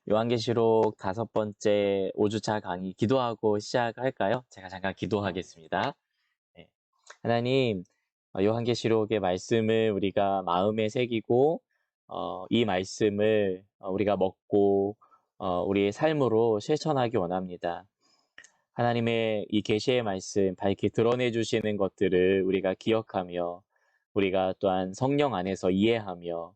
요한계시록 5번째 5주차 강의 기도하고 시작할까요? 제가 잠깐 기도하겠습니다. 네. 하나님, 요한계시록의 말씀을 우리가 마음에 새기고 이 말씀을 우리가 먹고 우리의 삶으로 실천하기 원합니다. 하나님의 이 계시의 말씀 밝히 드러내 주시는 것들을 우리가 기억하며 우리가 또한 성령 안에서 이해하며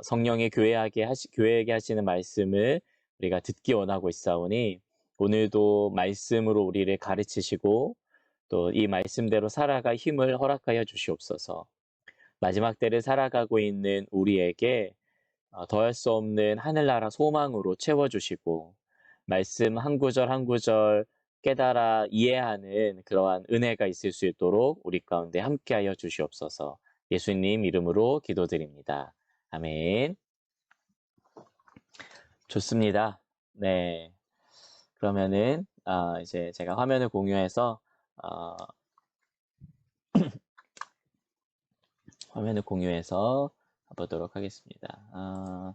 성령의 교회에게 하시는 말씀을 우리가 듣기 원하고 있사오니 오늘도 말씀으로 우리를 가르치시고 또 이 말씀대로 살아갈 힘을 허락하여 주시옵소서. 마지막 때를 살아가고 있는 우리에게 더할 수 없는 하늘나라 소망으로 채워주시고 말씀 한 구절 한 구절 깨달아 이해하는 그러한 은혜가 있을 수 있도록 우리 가운데 함께하여 주시옵소서. 예수님 이름으로 기도드립니다. 아멘. 좋습니다. 네. 그러면은 이제 제가 화면을 공유해서 보도록 하겠습니다.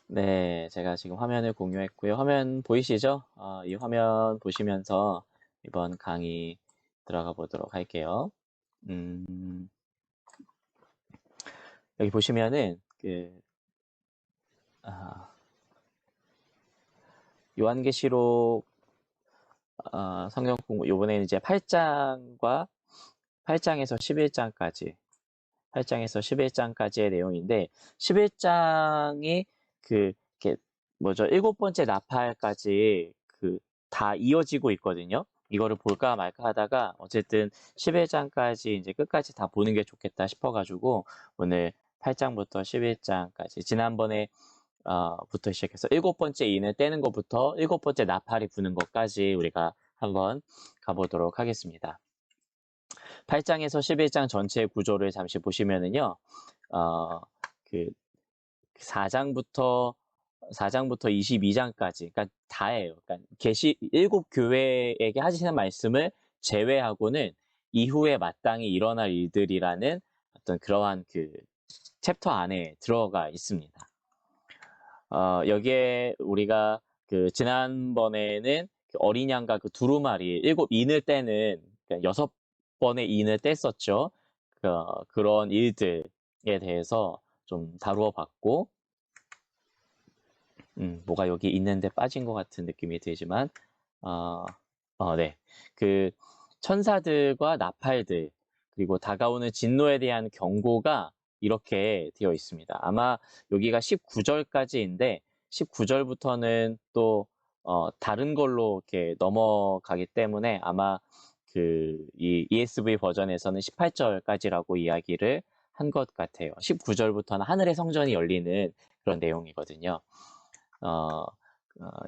네, 제가 지금 화면을 공유했고요. 화면 보이시죠? 이 화면 보시면서 이번 강의 들어가 보도록 할게요. 여기 보시면은 요한계시록 성경 공부 이번에는 이제 8장에서 11장까지의 내용인데 11장이 일곱 번째 나팔까지 다 이어지고 있거든요. 이거를 볼까 말까 하다가 어쨌든 11장까지 이제 끝까지 다 보는 게 좋겠다 싶어가지고 오늘 8장부터 11장까지 지난번에 부터 시작해서 일곱 번째 인을 떼는 것부터 일곱 번째 나팔이 부는 것까지 우리가 한번 가보도록 하겠습니다. 8장에서 11장 전체 구조를 잠시 보시면은요, 4장부터 22장까지, 그러니까 다예요. 그러니까 일곱 교회에게 하시는 말씀을 제외하고는 이후에 마땅히 일어날 일들이라는 어떤 그러한 챕터 안에 들어가 있습니다. 여기에 우리가 지난번에는 어린 양과 두루마리 일곱 인을 떼는 그러니까 6번의 인을 뗐었죠. 그런 일들에 대해서 좀 다루어 봤고 뭐가 여기 있는데 빠진 것 같은 느낌이 들지만 네. 천사들과 나팔들 그리고 다가오는 진노에 대한 경고가 이렇게 되어 있습니다. 아마 여기가 19절까지인데 19절부터는 또 다른 걸로 이렇게 넘어가기 때문에 아마 이 ESV 버전에서는 18절까지라고 이야기를 한 것 같아요. 19절부터는 하늘의 성전이 열리는 그런 내용이거든요.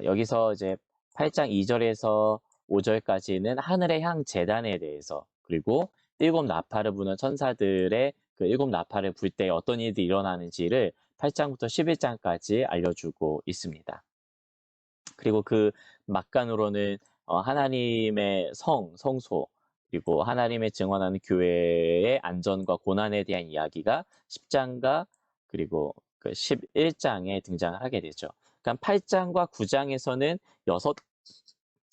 여기서 이제 8장 2절에서 5절까지는 하늘의 향 제단에 대해서 그리고 일곱 나팔을 부는 천사들의 일곱 나팔을 불 때 어떤 일이 일어나는지를 8장부터 11장까지 알려주고 있습니다. 그리고 막간으로는 하나님의 성소 그리고 하나님의 증언하는 교회의 안전과 고난에 대한 이야기가 10장과 그리고 11장에 등장을 하게 되죠. 그러니까 8장과 9장에서는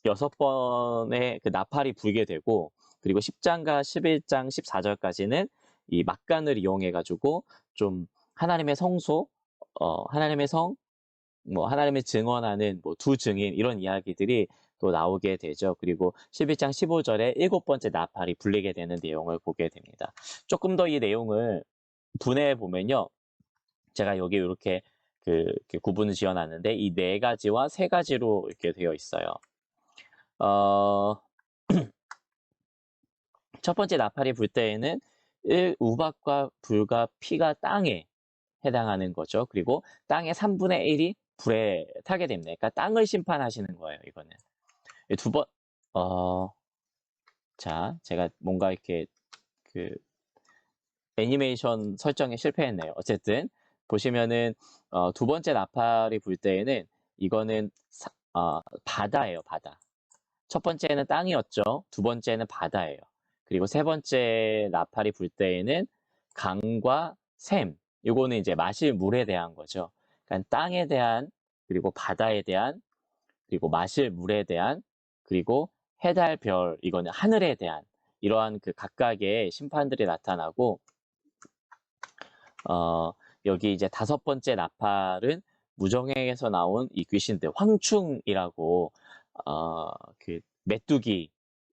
6번의 나팔이 불게 되고 그리고 10장과 11장 14절까지는 이 막간을 이용해 가지고 좀 하나님의 성소, 하나님의 성, 하나님의 증언하는 두 증인 이런 이야기들이 또 나오게 되죠. 그리고 11장 15절에 일곱 번째 나팔이 불리게 되는 내용을 보게 됩니다. 조금 더 이 내용을 분해해 보면요. 제가 여기 이렇게 구분을 지어놨는데 이 4가지와 3가지로 이렇게 되어 있어요. 첫 번째 나팔이 불 때에는 우박과 불과 피가 땅에 해당하는 거죠. 그리고 땅의 3분의 1이 불에 타게 됩니다. 그러니까 땅을 심판하시는 거예요, 이거는. 자, 제가 뭔가 이렇게 애니메이션 설정에 실패했네요. 어쨌든 보시면은 두 번째 나팔이 불 때에는 이거는 바다예요, 바다. 첫 번째는 땅이었죠. 두 번째는 바다예요. 그리고 세 번째 나팔이 불 때에는 강과 샘, 요거는 이제 마실 물에 대한 거죠. 그러니까 땅에 대한, 그리고 바다에 대한, 그리고 마실 물에 대한, 그리고 해달, 별, 이거는 하늘에 대한 이러한 그 각각의 심판들이 나타나고, 어, 여기 이제 다섯 번째 나팔은 무정행에서 나온 이 귀신들, 황충이라고, 그 메뚜기를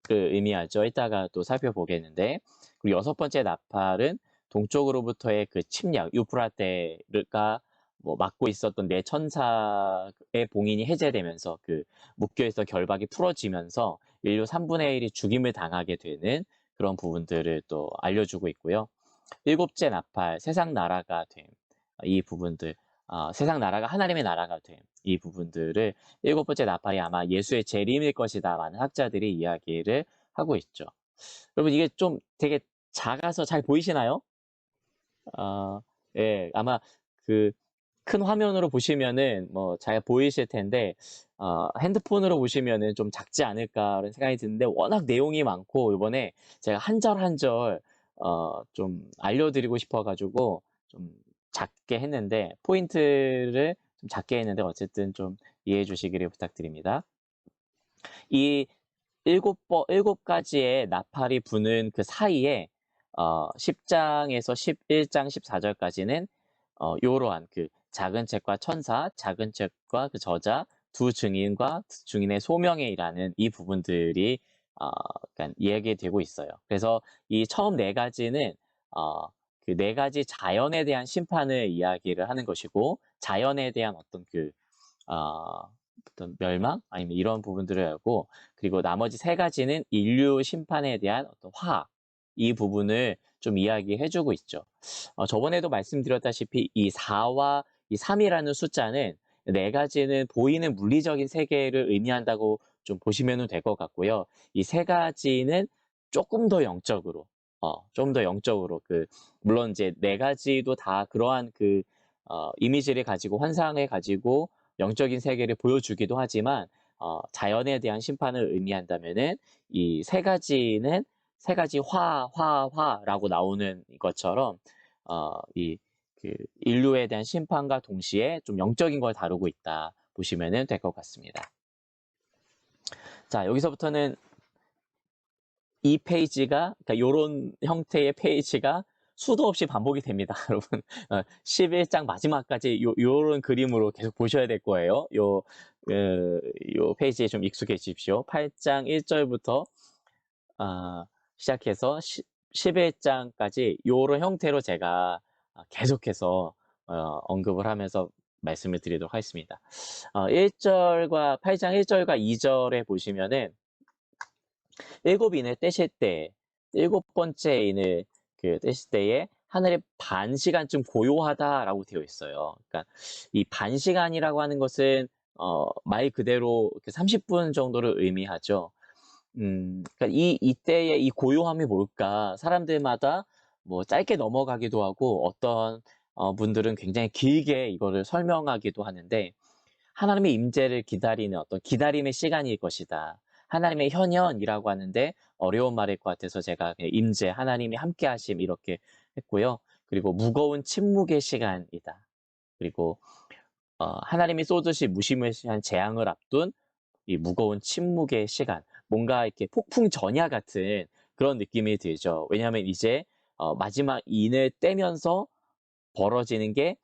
의미하죠. 이따가 또 살펴보겠는데, 그리고 여섯 번째 나팔은 동쪽으로부터의 그 침략, 유프라테가 뭐 막고 있었던 네 천사의 봉인이 해제되면서 그 묶여있던 결박이 풀어지면서 인류 3분의 1이 죽임을 당하게 되는 그런 부분들을 또 알려주고 있고요. 일곱째 나팔, 세상 나라가 됨. 이 부분들, 세상 나라가 하나님의 나라가 됨. 이 부분들을 일곱 번째 나팔이 아마 예수의 재림일 것이다. 많은 학자들이 이야기를 하고 있죠. 여러분, 이게 좀 되게 작아서 잘 보이시나요? 예, 아마 그 큰 화면으로 보시면은 뭐 잘 보이실 텐데, 핸드폰으로 보시면은 좀 작지 않을까라는 생각이 드는데, 워낙 내용이 많고, 이번에 제가 한 절 한 절, 좀 알려드리고 싶어가지고, 좀 작게 했는데, 포인트를 좀 작게 했는데, 어쨌든 좀 이해해 주시기를 부탁드립니다. 이 일곱 가지의 나팔이 부는 그 사이에 10장에서 11장 14절까지는 이러한 그 작은 책과 천사, 작은 책과 그 저자, 두 증인과 증인의 소명이라는 이 부분들이 약간 이야기되고 있어요. 그래서 이 처음 네 가지는 그 네 가지 자연에 대한 심판을 이야기를 하는 것이고, 자연에 대한 어떤 그 어떤 멸망 아니면 이런 부분들을 알고, 그리고 나머지 세 가지는 인류 심판에 대한 어떤 화학, 이 부분을 좀 이야기해주고 있죠. 저번에도 말씀드렸다시피 이 4와 이 3이라는 숫자는 네 가지는 보이는 물리적인 세계를 의미한다고 좀 보시면 될 것 같고요. 이 세 가지는 조금 더 영적으로, 좀 더 영적으로 물론 이제 네 가지도 다 그러한 이미지를 가지고 환상을 가지고 영적인 세계를 보여주기도 하지만 자연에 대한 심판을 의미한다면은 이 세 가지는 세 가지 화라고 나오는 것처럼 이 인류에 대한 심판과 동시에 좀 영적인 걸 다루고 있다 보시면 될 것 같습니다. 자, 여기서부터는 이 페이지가, 그러니까 이런 형태의 페이지가 수도 없이 반복이 됩니다. 여러분, 11장 마지막까지 요런 그림으로 계속 보셔야 될 거예요. 요 페이지에 좀 익숙해지십시오. 8장 1절부터 시작해서 11장까지 요런 형태로 제가 계속해서 언급을 하면서 말씀을 드리도록 하겠습니다. 8장 1절과 2절에 보시면은 일곱 인을 떼실 때, 일곱 번째 인을 떼실 때에 하늘이 반 시간쯤 고요하다라고 되어 있어요. 그러니까 이 반 시간이라고 하는 것은 말 그대로 30분 정도를 의미하죠. 그러니까 이때의 이 고요함이 뭘까? 사람들마다 뭐 짧게 넘어가기도 하고, 어떤 분들은 굉장히 길게 이거를 설명하기도 하는데, 하나님의 임재를 기다리는 어떤 기다림의 시간일 것이다. 하나님의 현현이라고 하는데 어려운 말일 것 같아서 제가 그냥 임재, 하나님이 함께 하심 이렇게 했고요. 그리고 무거운 침묵의 시간이다. 그리고 하나님이 쏟으실 무시무시한 재앙을 앞둔 이 무거운 침묵의 시간. 뭔가 이렇게 폭풍 전야 같은 그런 느낌이 들죠. 왜냐하면 이제 마지막 인을 떼면서 벌어지는 게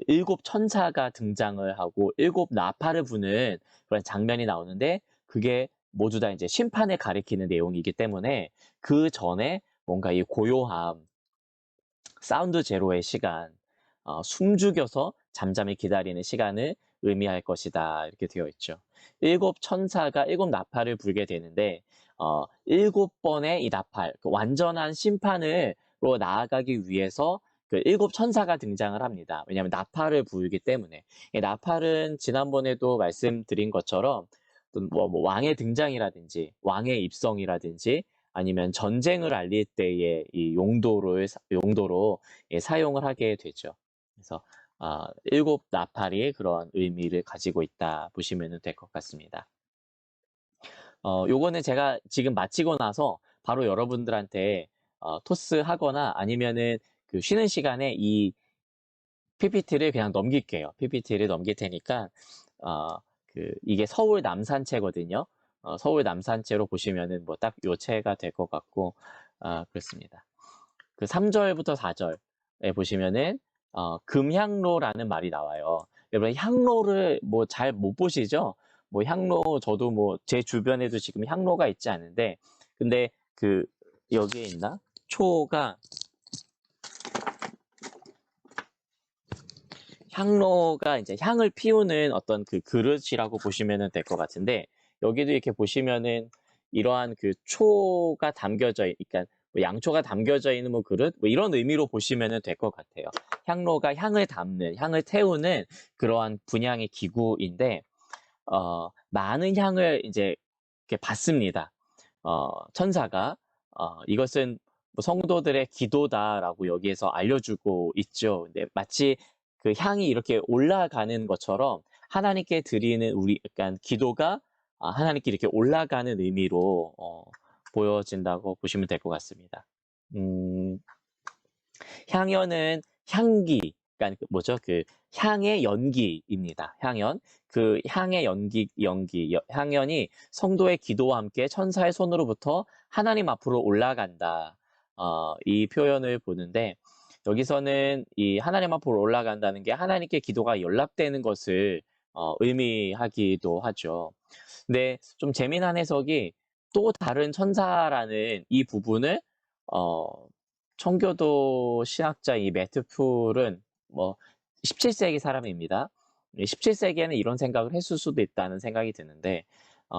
일곱 천사가 등장을 하고 일곱 나팔을 부는 그런 장면이 나오는데, 그게 모두 다 이제 심판을 가리키는 내용이기 때문에 그 전에 뭔가 이 고요함, 사운드 제로의 시간, 숨죽여서 잠잠히 기다리는 시간을 의미할 것이다. 이렇게 되어 있죠. 일곱 천사가 일곱 나팔을 불게 되는데, 일곱 번의 이 나팔, 완전한 심판으로 나아가기 위해서 일곱 천사가 등장을 합니다. 왜냐하면 나팔을 불기 때문에. 이 나팔은 지난번에도 말씀드린 것처럼 뭐 왕의 등장이라든지 왕의 입성이라든지 아니면 전쟁을 알릴 때의 이 용도로 사용을 하게 되죠. 그래서 일곱 나팔이 그런 의미를 가지고 있다 보시면 될 것 같습니다. 요거는 제가 지금 마치고 나서 바로 여러분들한테 토스하거나 아니면은 그 쉬는 시간에 이 PPT를 그냥 넘길게요. PPT를 넘길 테니까 이게 서울 남산체거든요. 서울 남산체로 보시면은 뭐 딱 요 체가 될 것 같고 그렇습니다. 그 3절부터 4절에 보시면은 금향로라는 말이 나와요. 여러분 향로를 뭐 잘 못 보시죠? 뭐 향로 저도 뭐 제 주변에도 지금 향로가 있지 않은데 근데 그 여기에 있나? 초가 향로가 이제 향을 피우는 어떤 그 그릇이라고 보시면 될 것 같은데 여기도 이렇게 보시면은 이러한 그 초가 담겨져 그러니까 뭐 양초가 담겨져 있는 뭐 그릇 뭐 이런 의미로 보시면 될 것 같아요. 향로가 향을 담는 향을 태우는 그러한 분향의 기구인데 많은 향을 이제 이렇게 받습니다. 천사가 이것은 뭐 성도들의 기도다라고 여기에서 알려주고 있죠. 근데 마치 그 향이 이렇게 올라가는 것처럼 하나님께 드리는 우리 약간 기도가 하나님께 이렇게 올라가는 의미로 보여진다고 보시면 될 것 같습니다. 음, 향연은 향기, 그러니까 뭐죠? 그 향의 연기입니다. 향연. 그 향의 향연이 성도의 기도와 함께 천사의 손으로부터 하나님 앞으로 올라간다. 이 표현을 보는데 여기서는 이 하나님 앞으로 올라간다는 게 하나님께 기도가 연락되는 것을 의미하기도 하죠. 근데 좀 재미난 해석이 또 다른 천사라는 이 부분을 어, 청교도 신학자 이 매트 풀은 뭐 17세기 사람입니다. 17세기에는 이런 생각을 했을 수도 있다는 생각이 드는데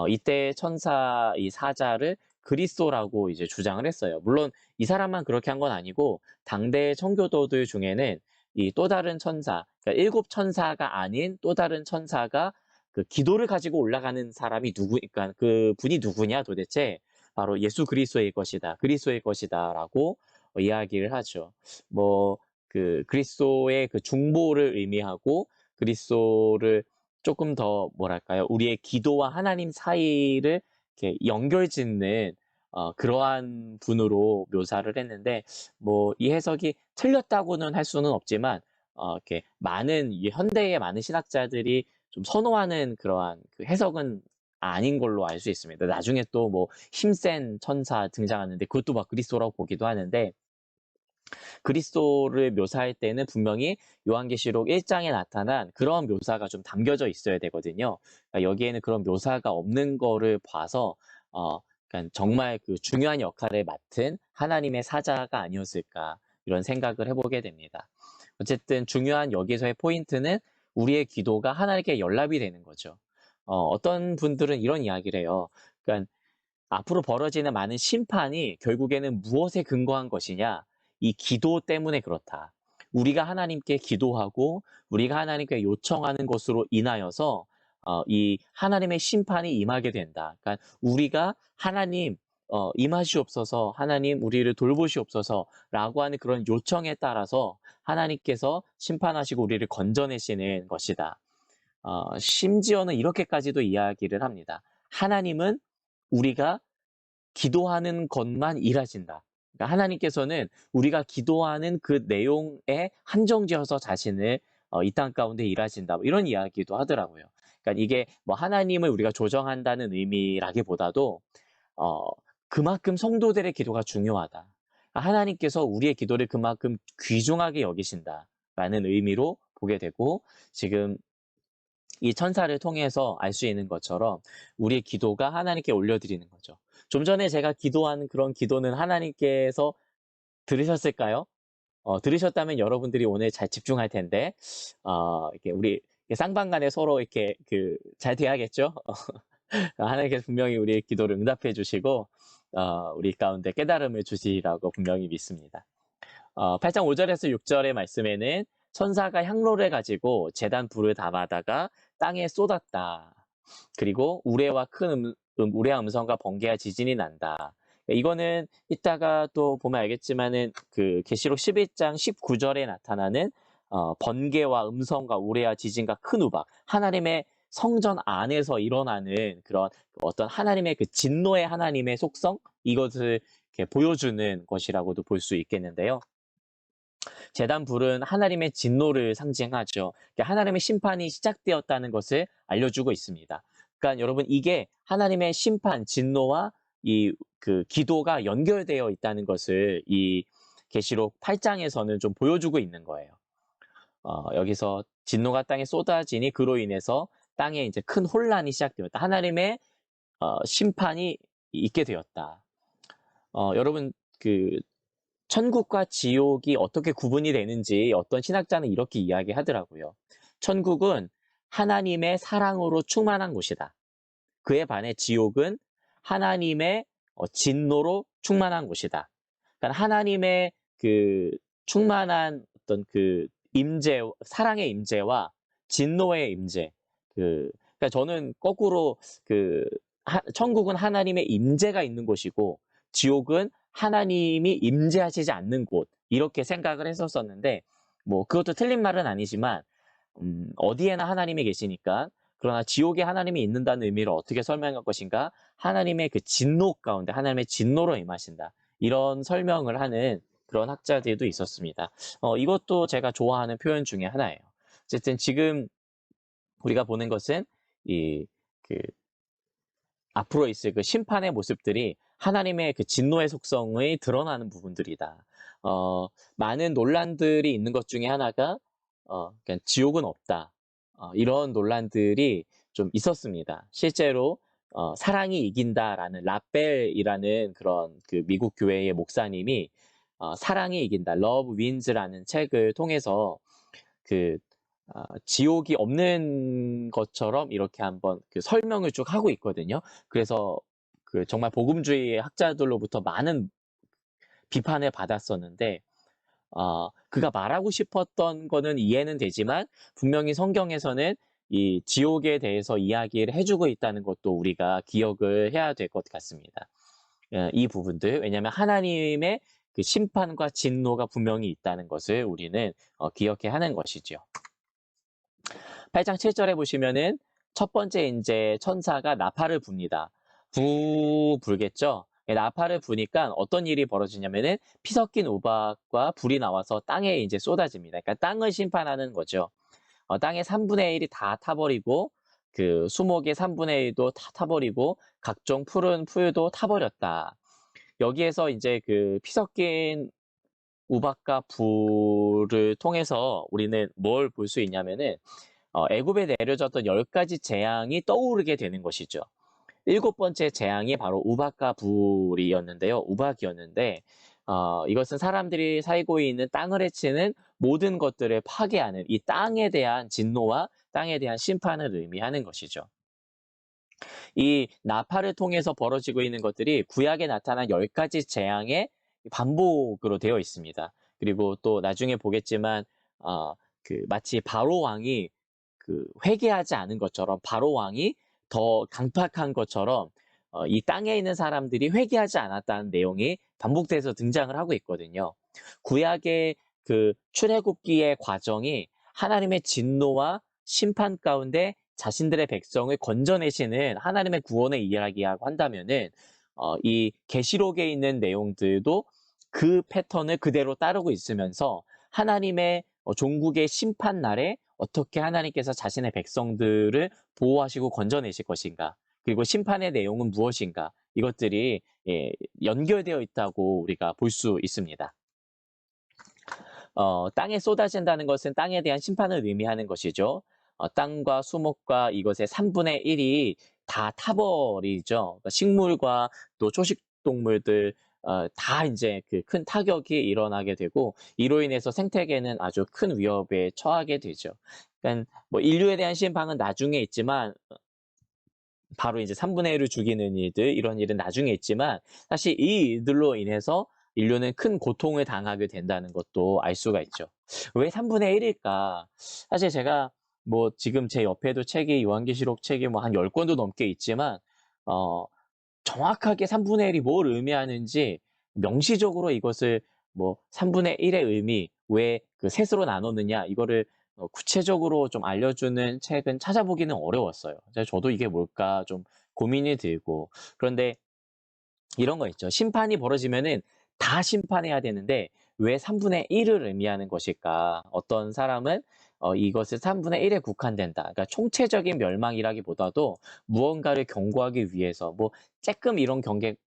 이때 천사 이 사자를 그리스도라고 이제 주장을 했어요. 물론 이 사람만 그렇게 한 건 아니고 당대 청교도들 중에는 이 또 다른 천사, 그러니까 일곱 천사가 아닌 또 다른 천사가 그 기도를 가지고 올라가는 사람이 그러니까 그 분이 누구냐 도대체 바로 예수 그리스도의 것이다, 그리스도의 것이다라고 이야기를 하죠. 뭐 그 그리스도의 그 중보를 의미하고 그리스도를 조금 더 뭐랄까요? 우리의 기도와 하나님 사이를 이렇게 연결짓는 그러한 분으로 묘사를 했는데 뭐 이 해석이 틀렸다고는 할 수는 없지만 이렇게 많은 현대의 많은 신학자들이 좀 선호하는 그러한 그 해석은 아닌 걸로 알 수 있습니다. 나중에 또 뭐 힘센 천사 등장하는데 그것도 막 그리스도라고 보기도 하는데 그리스도를 묘사할 때는 분명히 요한계시록 1장에 나타난 그런 묘사가 좀 담겨져 있어야 되거든요. 그러니까 여기에는 그런 묘사가 없는 거를 봐서 그러니까 정말 그 중요한 역할을 맡은 하나님의 사자가 아니었을까 이런 생각을 해보게 됩니다. 어쨌든 중요한 여기서의 포인트는 우리의 기도가 하나님께 연락이 되는 거죠. 어떤 분들은 이런 이야기를 해요. 그러니까 앞으로 벌어지는 많은 심판이 결국에는 무엇에 근거한 것이냐? 이 기도 때문에 그렇다. 우리가 하나님께 기도하고 우리가 하나님께 요청하는 것으로 인하여서 이 하나님의 심판이 임하게 된다. 그러니까 우리가 하나님 임하시옵소서, 하나님 우리를 돌보시옵소서라고 하는 그런 요청에 따라서 하나님께서 심판하시고 우리를 건져내시는 것이다. 심지어는 이렇게까지도 이야기를 합니다. 하나님은 우리가 기도하는 것만 일하신다. 그러니까 하나님께서는 우리가 기도하는 그 내용에 한정지어서 자신을 이 땅 가운데 일하신다. 뭐 이런 이야기도 하더라고요. 그러니까 이게 뭐 하나님을 우리가 조정한다는 의미라기보다도 어, 그만큼 성도들의 기도가 중요하다. 그러니까 하나님께서 우리의 기도를 그만큼 귀중하게 여기신다라는 의미로 보게 되고 지금 이 천사를 통해서 알 수 있는 것처럼 우리의 기도가 하나님께 올려드리는 거죠. 좀 전에 제가 기도한 그런 기도는 하나님께서 들으셨을까요? 들으셨다면 여러분들이 오늘 잘 집중할 텐데, 이렇게 우리 쌍방간에 서로 이렇게 잘 돼야겠죠? 하나님께서 분명히 우리의 기도를 응답해 주시고, 우리 가운데 깨달음을 주시리라고 분명히 믿습니다. 8장 5절에서 6절의 말씀에는 천사가 향로를 가지고 제단 불을 담아다가 땅에 쏟았다. 그리고 우레와 우레와 음성과 번개와 지진이 난다. 이거는 이따가 또 보면 알겠지만은 그 계시록 11장 19절에 나타나는 번개와 음성과 우레와 지진과 큰 우박, 하나님의 성전 안에서 일어나는 그런 어떤 하나님의 그 진노의 하나님의 속성 이것을 이렇게 보여주는 것이라고도 볼 수 있겠는데요. 재단 불은 하나님의 진노를 상징하죠. 그러니까 하나님의 심판이 시작되었다는 것을 알려주고 있습니다. 그러니까 여러분 이게 하나님의 심판, 진노와 이 그 기도가 연결되어 있다는 것을 이 계시록 8장에서는 좀 보여주고 있는 거예요. 여기서 진노가 땅에 쏟아지니 그로 인해서 땅에 이제 큰 혼란이 시작되었다. 하나님의 심판이 있게 되었다. 여러분 그 천국과 지옥이 어떻게 구분이 되는지 어떤 신학자는 이렇게 이야기하더라고요. 천국은 하나님의 사랑으로 충만한 곳이다. 그에 반해 지옥은 하나님의 진노로 충만한 곳이다. 그러니까 하나님의 그 충만한 어떤 그 임재, 사랑의 임재와 진노의 임재. 그러니까 저는 거꾸로 천국은 하나님의 임재가 있는 곳이고 지옥은 하나님이 임재하시지 않는 곳 이렇게 생각을 했었었는데 뭐 그것도 틀린 말은 아니지만 어디에나 하나님이 계시니까 그러나 지옥에 하나님이 있는다는 의미를 어떻게 설명할 것인가? 하나님의 그 진노 가운데 하나님의 진노로 임하신다. 이런 설명을 하는 그런 학자들도 있었습니다. 이것도 제가 좋아하는 표현 중에 하나예요. 어쨌든 지금 우리가 보는 것은 그 앞으로 있을 그 심판의 모습들이 하나님의 그 진노의 속성이 드러나는 부분들이다. 많은 논란들이 있는 것 중에 하나가 그냥 지옥은 없다. 이런 논란들이 좀 있었습니다. 실제로 사랑이 이긴다라는 라벨이라는 그런 그 미국 교회의 목사님이 사랑이 이긴다, Love Wins라는 책을 통해서 그 지옥이 없는 것처럼 이렇게 한번 그 설명을 쭉 하고 있거든요. 그래서 그 정말 복음주의 학자들로부터 많은 비판을 받았었는데 그가 말하고 싶었던 거는 이해는 되지만 분명히 성경에서는 이 지옥에 대해서 이야기를 해주고 있다는 것도 우리가 기억을 해야 될 것 같습니다. 이 부분들, 왜냐하면 하나님의 그 심판과 진노가 분명히 있다는 것을 우리는 기억해야 하는 것이죠. 8장 7절에 보시면은 첫 번째 이제 천사가 나팔을 붑니다. 불겠죠? 나팔을 부니까 어떤 일이 벌어지냐면은 피 섞인 우박과 불이 나와서 땅에 이제 쏟아집니다. 그러니까 땅을 심판하는 거죠. 땅의 3분의 1이 다 타버리고 그 수목의 3분의 1도 다 타버리고 각종 푸른 풀도 타버렸다. 여기에서 이제 그 피 섞인 우박과 불을 통해서 우리는 뭘 볼 수 있냐면은 애굽에 내려졌던 10가지 재앙이 떠오르게 되는 것이죠. 7번째 재앙이 바로 우박과 불이었는데요. 우박이었는데 이것은 사람들이 살고 있는 땅을 해치는 모든 것들을 파괴하는 이 땅에 대한 진노와 땅에 대한 심판을 의미하는 것이죠. 이 나팔을 통해서 벌어지고 있는 것들이 구약에 나타난 10가지 재앙의 반복으로 되어 있습니다. 그리고 또 나중에 보겠지만 마치 바로 왕이 회개하지 않은 것처럼 바로 왕이 더 강팍한 것처럼 이 땅에 있는 사람들이 회개하지 않았다는 내용이 반복돼서 등장을 하고 있거든요. 구약의 그 출애굽기의 과정이 하나님의 진노와 심판 가운데 자신들의 백성을 건져내시는 하나님의 구원의 이야기라고 한다면은 이 계시록에 있는 내용들도 그 패턴을 그대로 따르고 있으면서 하나님의 종국의 심판 날에 어떻게 하나님께서 자신의 백성들을 보호하시고 건져내실 것인가, 그리고 심판의 내용은 무엇인가, 이것들이 연결되어 있다고 우리가 볼 수 있습니다. 땅에 쏟아진다는 것은 땅에 대한 심판을 의미하는 것이죠. 땅과 수목과 이것의 3분의 1이 다 타버리죠. 그러니까 식물과 또 초식동물들 다 이제 그 큰 타격이 일어나게 되고 이로 인해서 생태계는 아주 큰 위협에 처하게 되죠. 그러니까 뭐 인류에 대한 심판은 나중에 있지만 바로 이제 3분의 1을 죽이는 일들, 이런 일은 나중에 있지만 사실 이 일들로 인해서 인류는 큰 고통을 당하게 된다는 것도 알 수가 있죠. 왜 3분의 1일까? 사실 제가 뭐 지금 제 옆에도 책이 요한계시록 책이 뭐 한 10권도 넘게 있지만 정확하게 3분의 1이 뭘 의미하는지 명시적으로 이것을 뭐 3분의 1의 의미, 왜 그 셋으로 나눴느냐, 이거를 구체적으로 좀 알려주는 책은 찾아보기는 어려웠어요. 저도 이게 뭘까 좀 고민이 들고. 그런데 이런 거 있죠. 심판이 벌어지면은 다 심판해야 되는데 왜 3분의 1을 의미하는 것일까? 어떤 사람은 이것을 3분의 1에 국한된다. 그러니까 총체적인 멸망이라기보다도 무언가를 경고하기 위해서 뭐 쬐끔 이런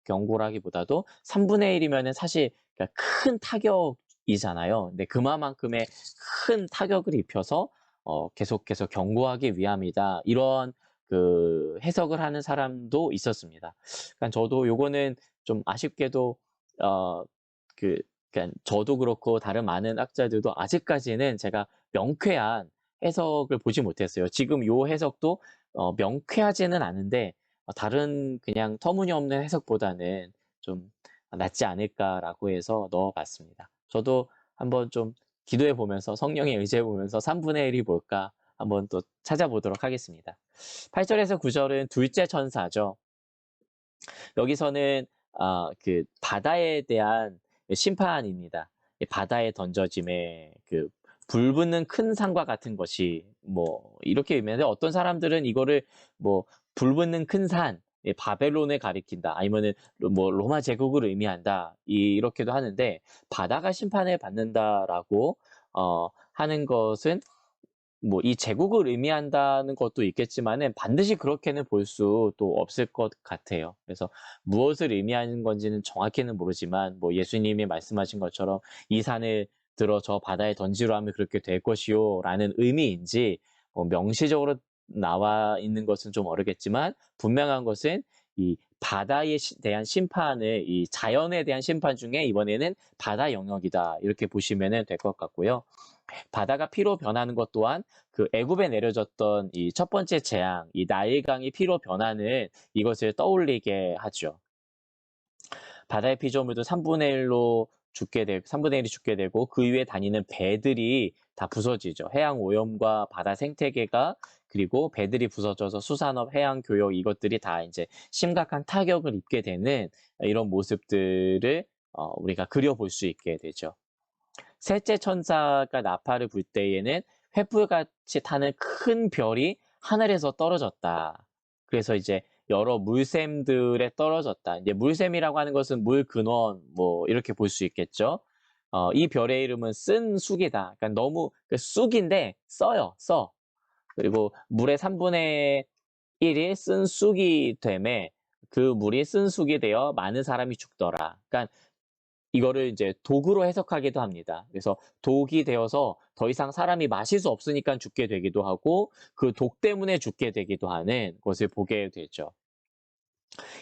경고라기보다도 3분의 1이면은 사실 그러니까 큰 타격이잖아요. 근데 그만큼의 큰 타격을 입혀서 계속해서 경고하기 위함이다. 이런 그 해석을 하는 사람도 있었습니다. 그러니까 저도 요거는 좀 아쉽게도 어, 그, 그러니까 저도 그렇고 다른 많은 학자들도 아직까지는 제가 명쾌한 해석을 보지 못했어요. 지금 요 해석도 명쾌하지는 않은데 다른 그냥 터무니없는 해석보다는 좀 낫지 않을까라고 해서 넣어봤습니다. 저도 한번 좀 기도해 보면서 성령에 의지해 보면서 3분의 1이 뭘까 한번 또 찾아보도록 하겠습니다. 8절에서 9절은 둘째 천사죠. 여기서는 그 바다에 대한 심판입니다. 바다에 던져짐에 그 불붙는 큰 산과 같은 것이 뭐 이렇게 의미하는데 어떤 사람들은 이거를 뭐 불붙는 큰 산, 바벨론을 가리킨다. 아니면은 뭐 로마 제국을 의미한다. 이렇게도 하는데 바다가 심판을 받는다라고 하는 것은 뭐 이 제국을 의미한다는 것도 있겠지만은 반드시 그렇게는 볼 수도 없을 것 같아요. 그래서 무엇을 의미하는 건지는 정확히는 모르지만 뭐 예수님이 말씀하신 것처럼 이 산을 들어 저 바다에 던지로 하면 그렇게 될 것이요라는 의미인지 뭐 명시적으로 나와 있는 것은 좀 어렵겠지만 분명한 것은 이 바다에 대한 심판을 이 자연에 대한 심판 중에 이번에는 바다 영역이다 이렇게 보시면 될 것 같고요. 바다가 피로 변하는 것 또한 그 애굽에 내려졌던 이 첫 번째 재앙, 이 나일강이 피로 변하는 이것을 떠올리게 하죠. 바다의 피조물도 3분의 1로 죽게 되고 3분의 1이 죽게 되고 그 위에 다니는 배들이 다 부서지죠. 해양 오염과 바다 생태계가 그리고 배들이 부서져서 수산업, 해양 교역 이것들이 다 이제 심각한 타격을 입게 되는 이런 모습들을 우리가 그려볼 수 있게 되죠. 셋째 천사가 나팔을 불 때에는 횃불같이 타는 큰 별이 하늘에서 떨어졌다. 그래서 이제 여러 물샘들에 떨어졌다. 이제 물샘이라고 하는 것은 물 근원 뭐 이렇게 볼 수 있겠죠. 이 별의 이름은 쓴 쑥이다. 그러니까 너무 쑥인데 써요. 써. 그리고 물의 3분의 1이 쓴 쑥이 되매 그 물이 쓴 쑥이 되어 많은 사람이 죽더라. 그러니까 이거를 이제 독으로 해석하기도 합니다. 그래서 독이 되어서 더 이상 사람이 마실 수 없으니까 죽게 되기도 하고 그 독 때문에 죽게 되기도 하는 것을 보게 되죠.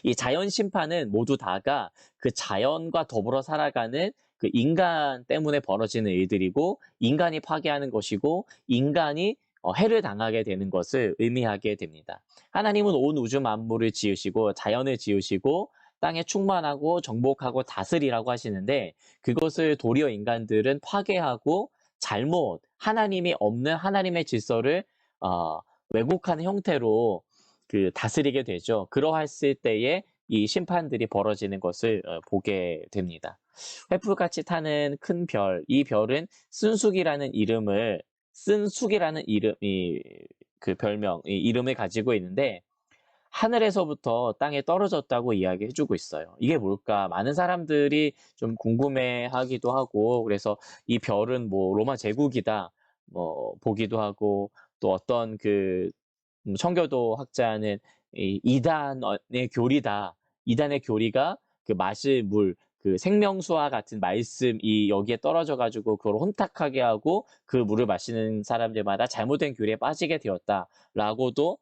이 자연 심판은 모두 다가 그 자연과 더불어 살아가는 그 인간 때문에 벌어지는 일들이고 인간이 파괴하는 것이고 인간이 해를 당하게 되는 것을 의미하게 됩니다. 하나님은 온 우주 만물을 지으시고 자연을 지으시고 땅에 충만하고 정복하고 다스리라고 하시는데 그것을 도리어 인간들은 파괴하고 잘못 하나님이 없는 하나님의 질서를 어, 왜곡하는 형태로 그 다스리게 되죠. 그러했을 때에 이 심판들이 벌어지는 것을 보게 됩니다. 횃불같이 타는 큰 별, 이 별은 쓴쑥이라는 이름을 쓴쑥이라는 이름이 그 별명, 이 이름을 가지고 있는데 하늘에서부터 땅에 떨어졌다고 이야기해주고 있어요. 이게 뭘까? 많은 사람들이 좀 궁금해하기도 하고 그래서 이 별은 뭐 로마 제국이다 뭐 보기도 하고 또 어떤 그 청교도 학자는 이 이단의 교리다. 이단의 교리가 그 마실 물, 그 생명수와 같은 말씀이 여기에 떨어져 가지고 그걸 혼탁하게 하고 그 물을 마시는 사람들마다 잘못된 교리에 빠지게 되었다라고도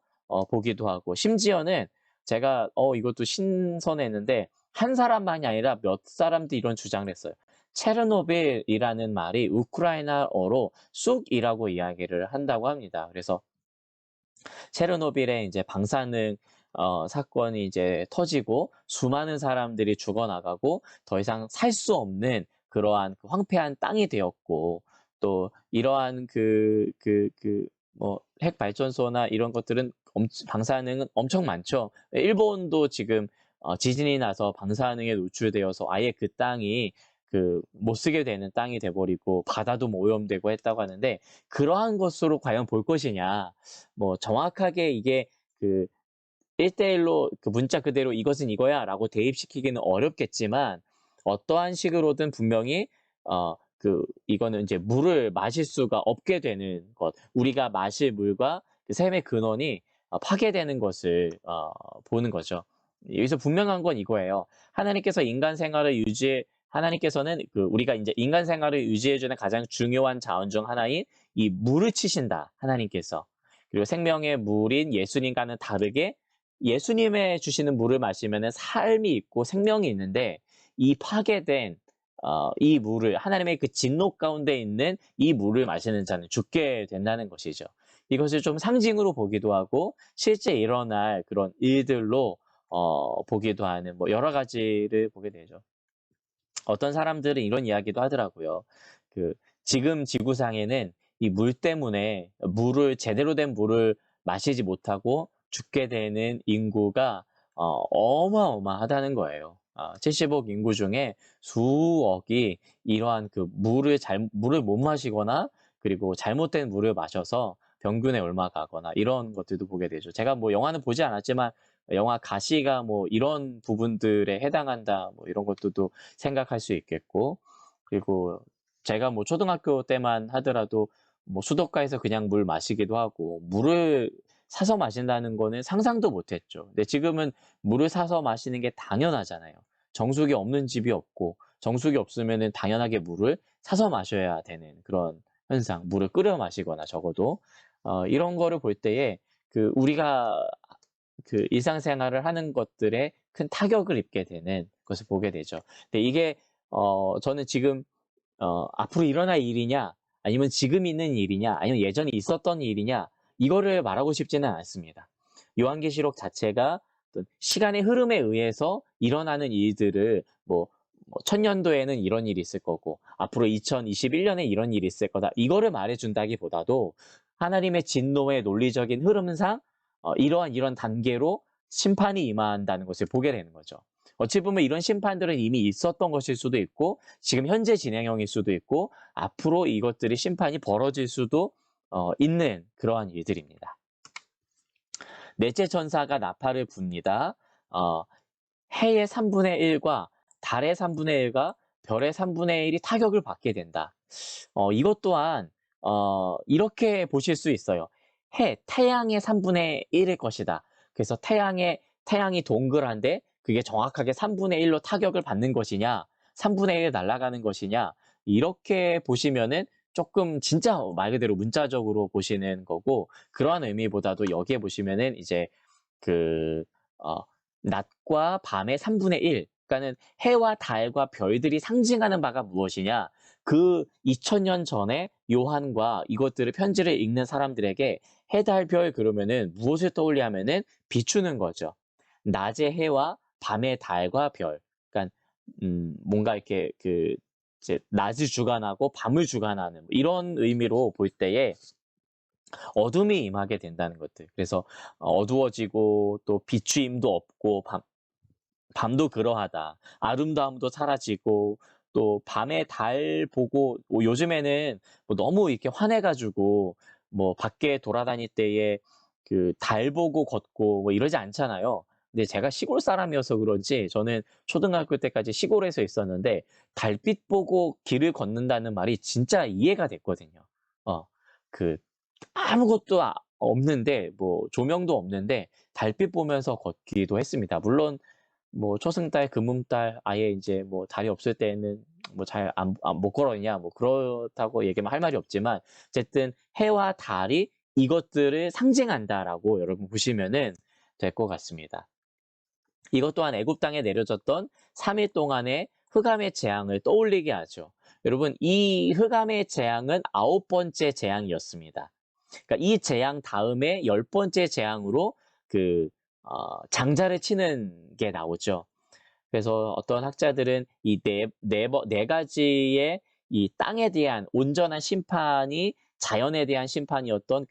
보기도 하고 심지어는 제가 이것도 신선했는데 한 사람만이 아니라 몇 사람들이 이런 주장을 했어요. 체르노빌이라는 말이 우크라이나어로 쑥이라고 이야기를 한다고 합니다. 그래서 체르노빌의 이제 방사능 사건이 이제 터지고 수많은 사람들이 죽어나가고 더 이상 살 수 없는 그러한 그 황폐한 땅이 되었고 또 이러한 뭐 핵 발전소나 이런 것들은 방사능은 엄청 많죠. 일본도 지금 지진이 나서 방사능에 노출되어서 아예 그 땅이 그 못 쓰게 되는 땅이 돼버리고 바다도 뭐 오염되고 했다고 하는데 그러한 것으로 과연 볼 것이냐 뭐 정확하게 이게 그 1대1로 그 문자 그대로 이것은 이거야 라고 대입시키기는 어렵겠지만 어떠한 식으로든 분명히 이거는 이제 물을 마실 수가 없게 되는 것, 우리가 마실 물과 그 샘의 근원이 파괴되는 것을 보는 거죠. 여기서 분명한 건 이거예요. 하나님께서 인간 생활을 하나님께서는 우리가 이제 인간 생활을 유지해주는 가장 중요한 자원 중 하나인 이 물을 치신다. 하나님께서. 그리고 생명의 물인 예수님과는 다르게 예수님의 주시는 물을 마시면 삶이 있고 생명이 있는데 이 파괴된 이 물을 하나님의 그 진노 가운데 있는 이 물을 마시는 자는 죽게 된다는 것이죠. 이것을 좀 상징으로 보기도 하고 실제 일어날 그런 일들로 보기도 하는 뭐 여러 가지를 보게 되죠. 어떤 사람들은 이런 이야기도 하더라고요. 지금 지구상에는 이 물 때문에 제대로 된 물을 마시지 못하고 죽게 되는 인구가 어마어마하다는 거예요. 70억 인구 중에 수억이 이러한 물을 못 마시거나 그리고 잘못된 물을 마셔서 병균에 옮아가거나 이런 것들도 보게 되죠. 제가 뭐 영화는 보지 않았지만 영화 가시가 뭐 이런 부분들에 해당한다 뭐 이런 것들도 생각할 수 있겠고, 그리고 제가 뭐 초등학교 때만 하더라도 뭐 수도가에서 그냥 물 마시기도 하고 물을 사서 마신다는 거는 상상도 못했죠. 근데 지금은 물을 사서 마시는 게 당연하잖아요. 정수기 없는 집이 없고 정수기 없으면은 당연하게 물을 사서 마셔야 되는 그런 현상, 물을 끓여 마시거나 적어도 이런 거를 볼 때에 우리가 일상생활을 하는 것들에 큰 타격을 입게 되는 것을 보게 되죠. 근데 이게 저는 지금 앞으로 일어날 일이냐, 아니면 지금 있는 일이냐, 아니면 예전에 있었던 일이냐, 이거를 말하고 싶지는 않습니다. 요한계시록 자체가 어떤 시간의 흐름에 의해서 일어나는 일들을 뭐 1000년도에는 이런 일이 있을 거고 앞으로 2021년에 이런 일이 있을 거다. 이거를 말해준다기보다도 하나님의 진노의 논리적인 흐름상 이런 단계로 심판이 임한다는 것을 보게 되는 거죠. 어찌 보면 이런 심판들은 이미 있었던 것일 수도 있고 지금 현재 진행형일 수도 있고 앞으로 이것들이 심판이 벌어질 수도 있는 그러한 일들입니다. 넷째 천사가 나팔을 붑니다. 해의 3분의 1과 달의 3분의 1과 별의 3분의 1이 타격을 받게 된다. 이것 또한 이렇게 보실 수 있어요. 태양의 3분의 1일 것이다. 그래서 태양이 동그란데 그게 정확하게 3분의 1로 타격을 받는 것이냐, 3분의 1에 날아가는 것이냐, 이렇게 보시면은 조금 진짜 말 그대로 문자적으로 보시는 거고, 그러한 의미보다도 여기에 보시면은 이제 그, 어, 낮과 밤의 3분의 1, 그러니까는 해와 달과 별들이 상징하는 바가 무엇이냐, 2000년 전에 요한과 이것들을 편지를 읽는 사람들에게 해, 달, 별 그러면은 무엇을 떠올려 하면은 비추는 거죠. 낮의 해와 밤의 달과 별. 그러니까 뭔가 이렇게 이제 낮을 주관하고 밤을 주관하는 뭐 이런 의미로 볼 때에 어둠이 임하게 된다는 것들. 그래서 어두워지고 또 비추임도 없고 밤도 그러하다. 아름다움도 사라지고 또 밤에 달 보고 뭐 요즘에는 뭐 너무 이렇게 화내가지고 뭐 밖에 돌아다닐 때에 달 보고 걷고 뭐 이러지 않잖아요. 근데 제가 시골 사람이어서 그런지 저는 초등학교 때까지 시골에서 있었는데 달빛 보고 길을 걷는다는 말이 진짜 이해가 됐거든요. 어, 그 아무것도 없는데 뭐 조명도 없는데 달빛 보면서 걷기도 했습니다. 물론 뭐 초승달, 금음달 아예 이제 뭐 달이 없을 때는 뭐 못 걸었냐 뭐 그렇다고 얘기하면 할 말이 없지만 어쨌든 해와 달이 이것들을 상징한다라고 여러분 보시면은 될 것 같습니다. 이것 또한 애굽 땅에 내려졌던 3일 동안의 흑암의 재앙을 떠올리게 하죠. 여러분 이 흑암의 재앙은 9번째 재앙이었습니다. 그러니까 이 재앙 다음에 10번째 재앙으로 장자를 치는 게 나오죠. 그래서 어떤 학자들은 이 네 가지의 이 땅에 대한 온전한 심판이 자연에 대한 심판이었던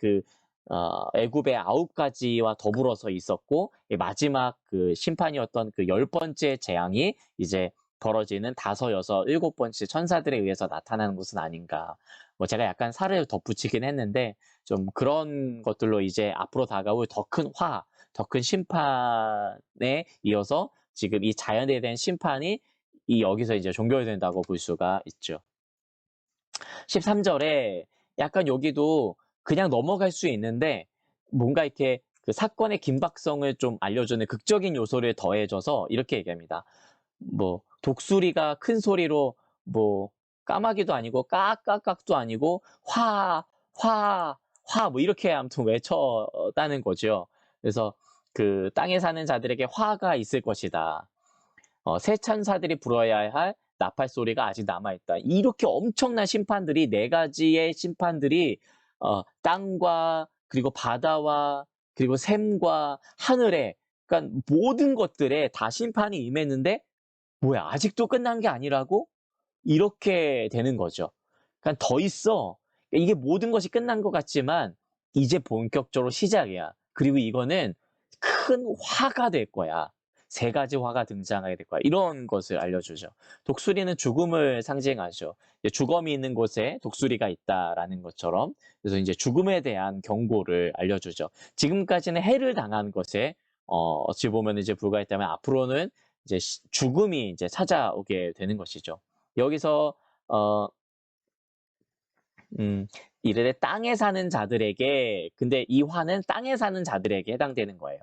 애굽의 9가지와 더불어서 있었고 마지막 심판이었던 10번째 재앙이 이제 벌어지는 5, 6, 7번째 천사들에 의해서 나타나는 것은 아닌가. 뭐 제가 약간 살을 덧붙이긴 했는데 좀 그런 것들로 이제 앞으로 다가올 더 큰 심판에 이어서 지금 이 자연에 대한 심판이 여기서 이제 종결된다고 볼 수가 있죠. 13절에 약간 여기도 그냥 넘어갈 수 있는데 뭔가 이렇게 그 사건의 긴박성을 좀 알려주는 극적인 요소를 더해줘서 이렇게 얘기합니다. 뭐 독수리가 큰 소리로 뭐 까마귀도 아니고 까까깍도 아니고 화 뭐 이렇게 아무튼 외쳤다는 거죠. 그래서 그 땅에 사는 자들에게 화가 있을 것이다. 새 천사들이 불어야 할 나팔 소리가 아직 남아있다. 이렇게 엄청난 심판들이 네 가지의 심판들이 땅과 그리고 바다와 그리고 샘과 하늘에 그러니까 모든 것들에 다 심판이 임했는데 뭐야 아직도 끝난 게 아니라고? 이렇게 되는 거죠. 그러니까 더 있어. 이게 모든 것이 끝난 것 같지만 이제 본격적으로 시작이야. 그리고 이거는 큰 화가 될 거야. 세 가지 화가 등장하게 될 거야. 이런 것을 알려주죠. 독수리는 죽음을 상징하죠. 죽음이 있는 곳에 독수리가 있다라는 것처럼 그래서 이제 죽음에 대한 경고를 알려주죠. 지금까지는 해를 당한 것에 어찌 보면 이제 불과했다면 앞으로는 이제 죽음이 이제 찾아오게 되는 것이죠. 여기서 이르되 땅에 사는 자들에게 근데 이 화는 땅에 사는 자들에게 해당되는 거예요.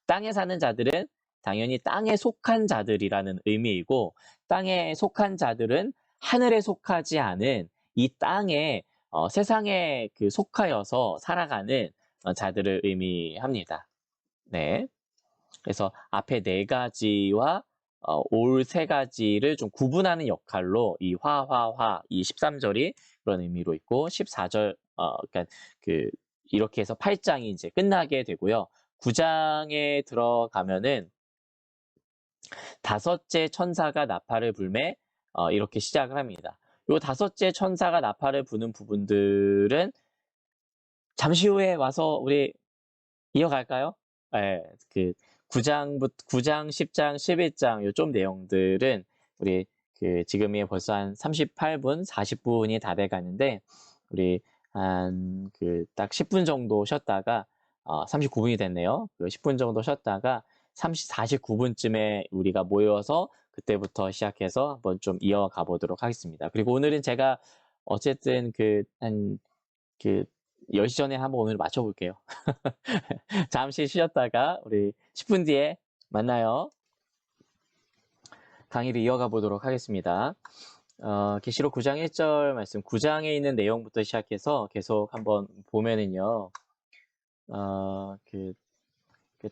땅에 사는 자들은 당연히 땅에 속한 자들이라는 의미이고 땅에 속한 자들은 하늘에 속하지 않은 이 땅에 세상에 그 속하여서 살아가는 자들을 의미합니다. 네. 그래서 앞에 네 가지와 올 세 가지를 좀 구분하는 역할로 이 이 13절이 그런 의미로 있고 14절 그러니까 그 이렇게 해서 8장이 이제 끝나게 되고요. 9장에 들어가면은 다섯째 천사가 나팔을 불매 이렇게 시작을 합니다. 요 다섯째 천사가 나팔을 부는 부분들은 잠시 후에 와서 우리 이어갈까요? 네, 그 9장, 10장, 11장 요 좀 내용들은 우리 그 지금이 벌써 한 38분, 40분이 다 돼 가는데 우리 한 그 딱 10분 정도 쉬었다가 39분이 됐네요. 그 10분 정도 쉬었다가 49분쯤에 우리가 모여서 그때부터 시작해서 한번 좀 이어가 보도록 하겠습니다. 그리고 오늘은 제가 어쨌든 그 10시 전에 한번 오늘 맞춰볼게요. 잠시 쉬었다가 우리 10분 뒤에 만나요. 강의를 이어가 보도록 하겠습니다. 계시록 9장 1절 말씀, 9장에 있는 내용부터 시작해서 계속 한번 보면은요, 그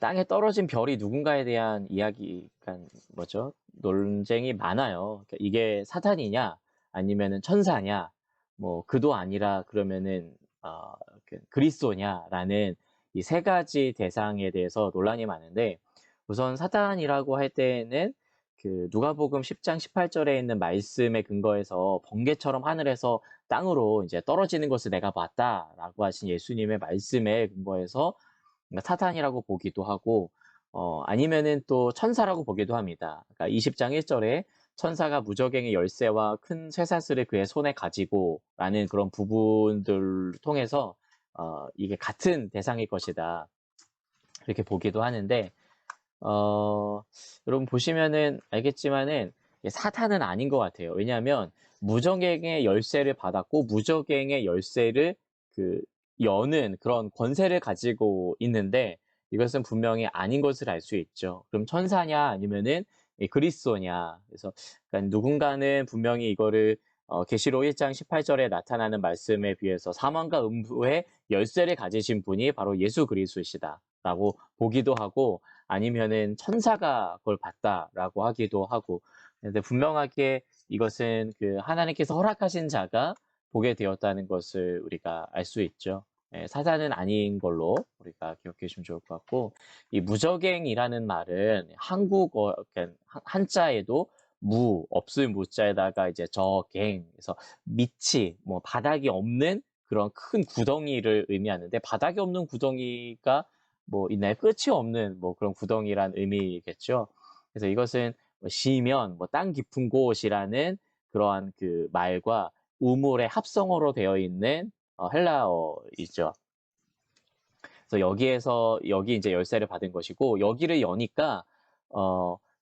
땅에 떨어진 별이 누군가에 대한 이야기, 그러니까 뭐죠? 논쟁이 많아요. 그러니까 이게 사탄이냐, 아니면은 천사냐, 뭐 그도 아니라 그러면은 그리스도냐라는 이 세 가지 대상에 대해서 논란이 많은데 우선 사탄이라고 할 때는 그 누가복음 10장 18절에 있는 말씀에 근거해서 번개처럼 하늘에서 땅으로 이제 떨어지는 것을 내가 봤다라고 하신 예수님의 말씀에 근거해서 사탄이라고 보기도 하고 아니면은 또 천사라고 보기도 합니다. 그러니까 20장 1절에 천사가 무저갱의 열쇠와 큰 쇠사슬을 그의 손에 가지고 라는 그런 부분들을 통해서 이게 같은 대상일 것이다. 이렇게 보기도 하는데 여러분 보시면은 알겠지만은 사탄은 아닌 것 같아요. 왜냐하면 무저갱의 열쇠를 받았고 무저갱의 열쇠를 그 여는 그런 권세를 가지고 있는데 이것은 분명히 아닌 것을 알 수 있죠. 그럼 천사냐 아니면은 그리스도냐. 그래서 그러니까 누군가는 분명히 이거를 계시록 1장 18절에 나타나는 말씀에 비해서 사망과 음부의 열쇠를 가지신 분이 바로 예수 그리스도시다라고 보기도 하고 아니면은 천사가 그걸 봤다라고 하기도 하고 근데 분명하게 이것은 그 하나님께서 허락하신 자가 보게 되었다는 것을 우리가 알 수 있죠. 사단은 아닌 걸로 우리가 기억해 주시면 좋을 것 같고 이 무저갱이라는 말은 한국어 그러니까 한자에도 없을 무자에다가 이제 저갱 그래서 밑이 뭐 바닥이 없는 그런 큰 구덩이를 의미하는데 바닥이 없는 구덩이가 뭐 있나요? 끝이 없는 뭐 그런 구덩이란 의미겠죠. 그래서 이것은 뭐 시면 뭐 땅 깊은 곳이라는 그러한 그 말과 우물의 합성어로 되어 있는 헬라어이죠. 그래서 여기 이제 열쇠를 받은 것이고 여기를 여니까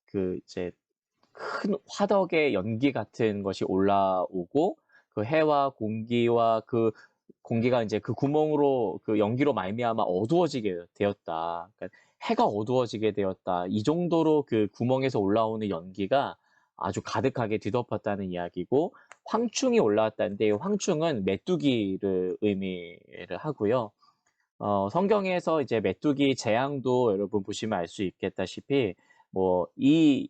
그 이제 큰 화덕의 연기 같은 것이 올라오고 그 해와 공기와 그 공기가 이제 그 구멍으로 그 연기로 말미암아 어두워지게 되었다. 그러니까 해가 어두워지게 되었다. 이 정도로 그 구멍에서 올라오는 연기가 아주 가득하게 뒤덮었다는 이야기고 황충이 올라왔다는데 이 황충은 메뚜기를 의미를 하고요. 성경에서 이제 메뚜기 재앙도 여러분 보시면 알 수 있겠다시피 뭐이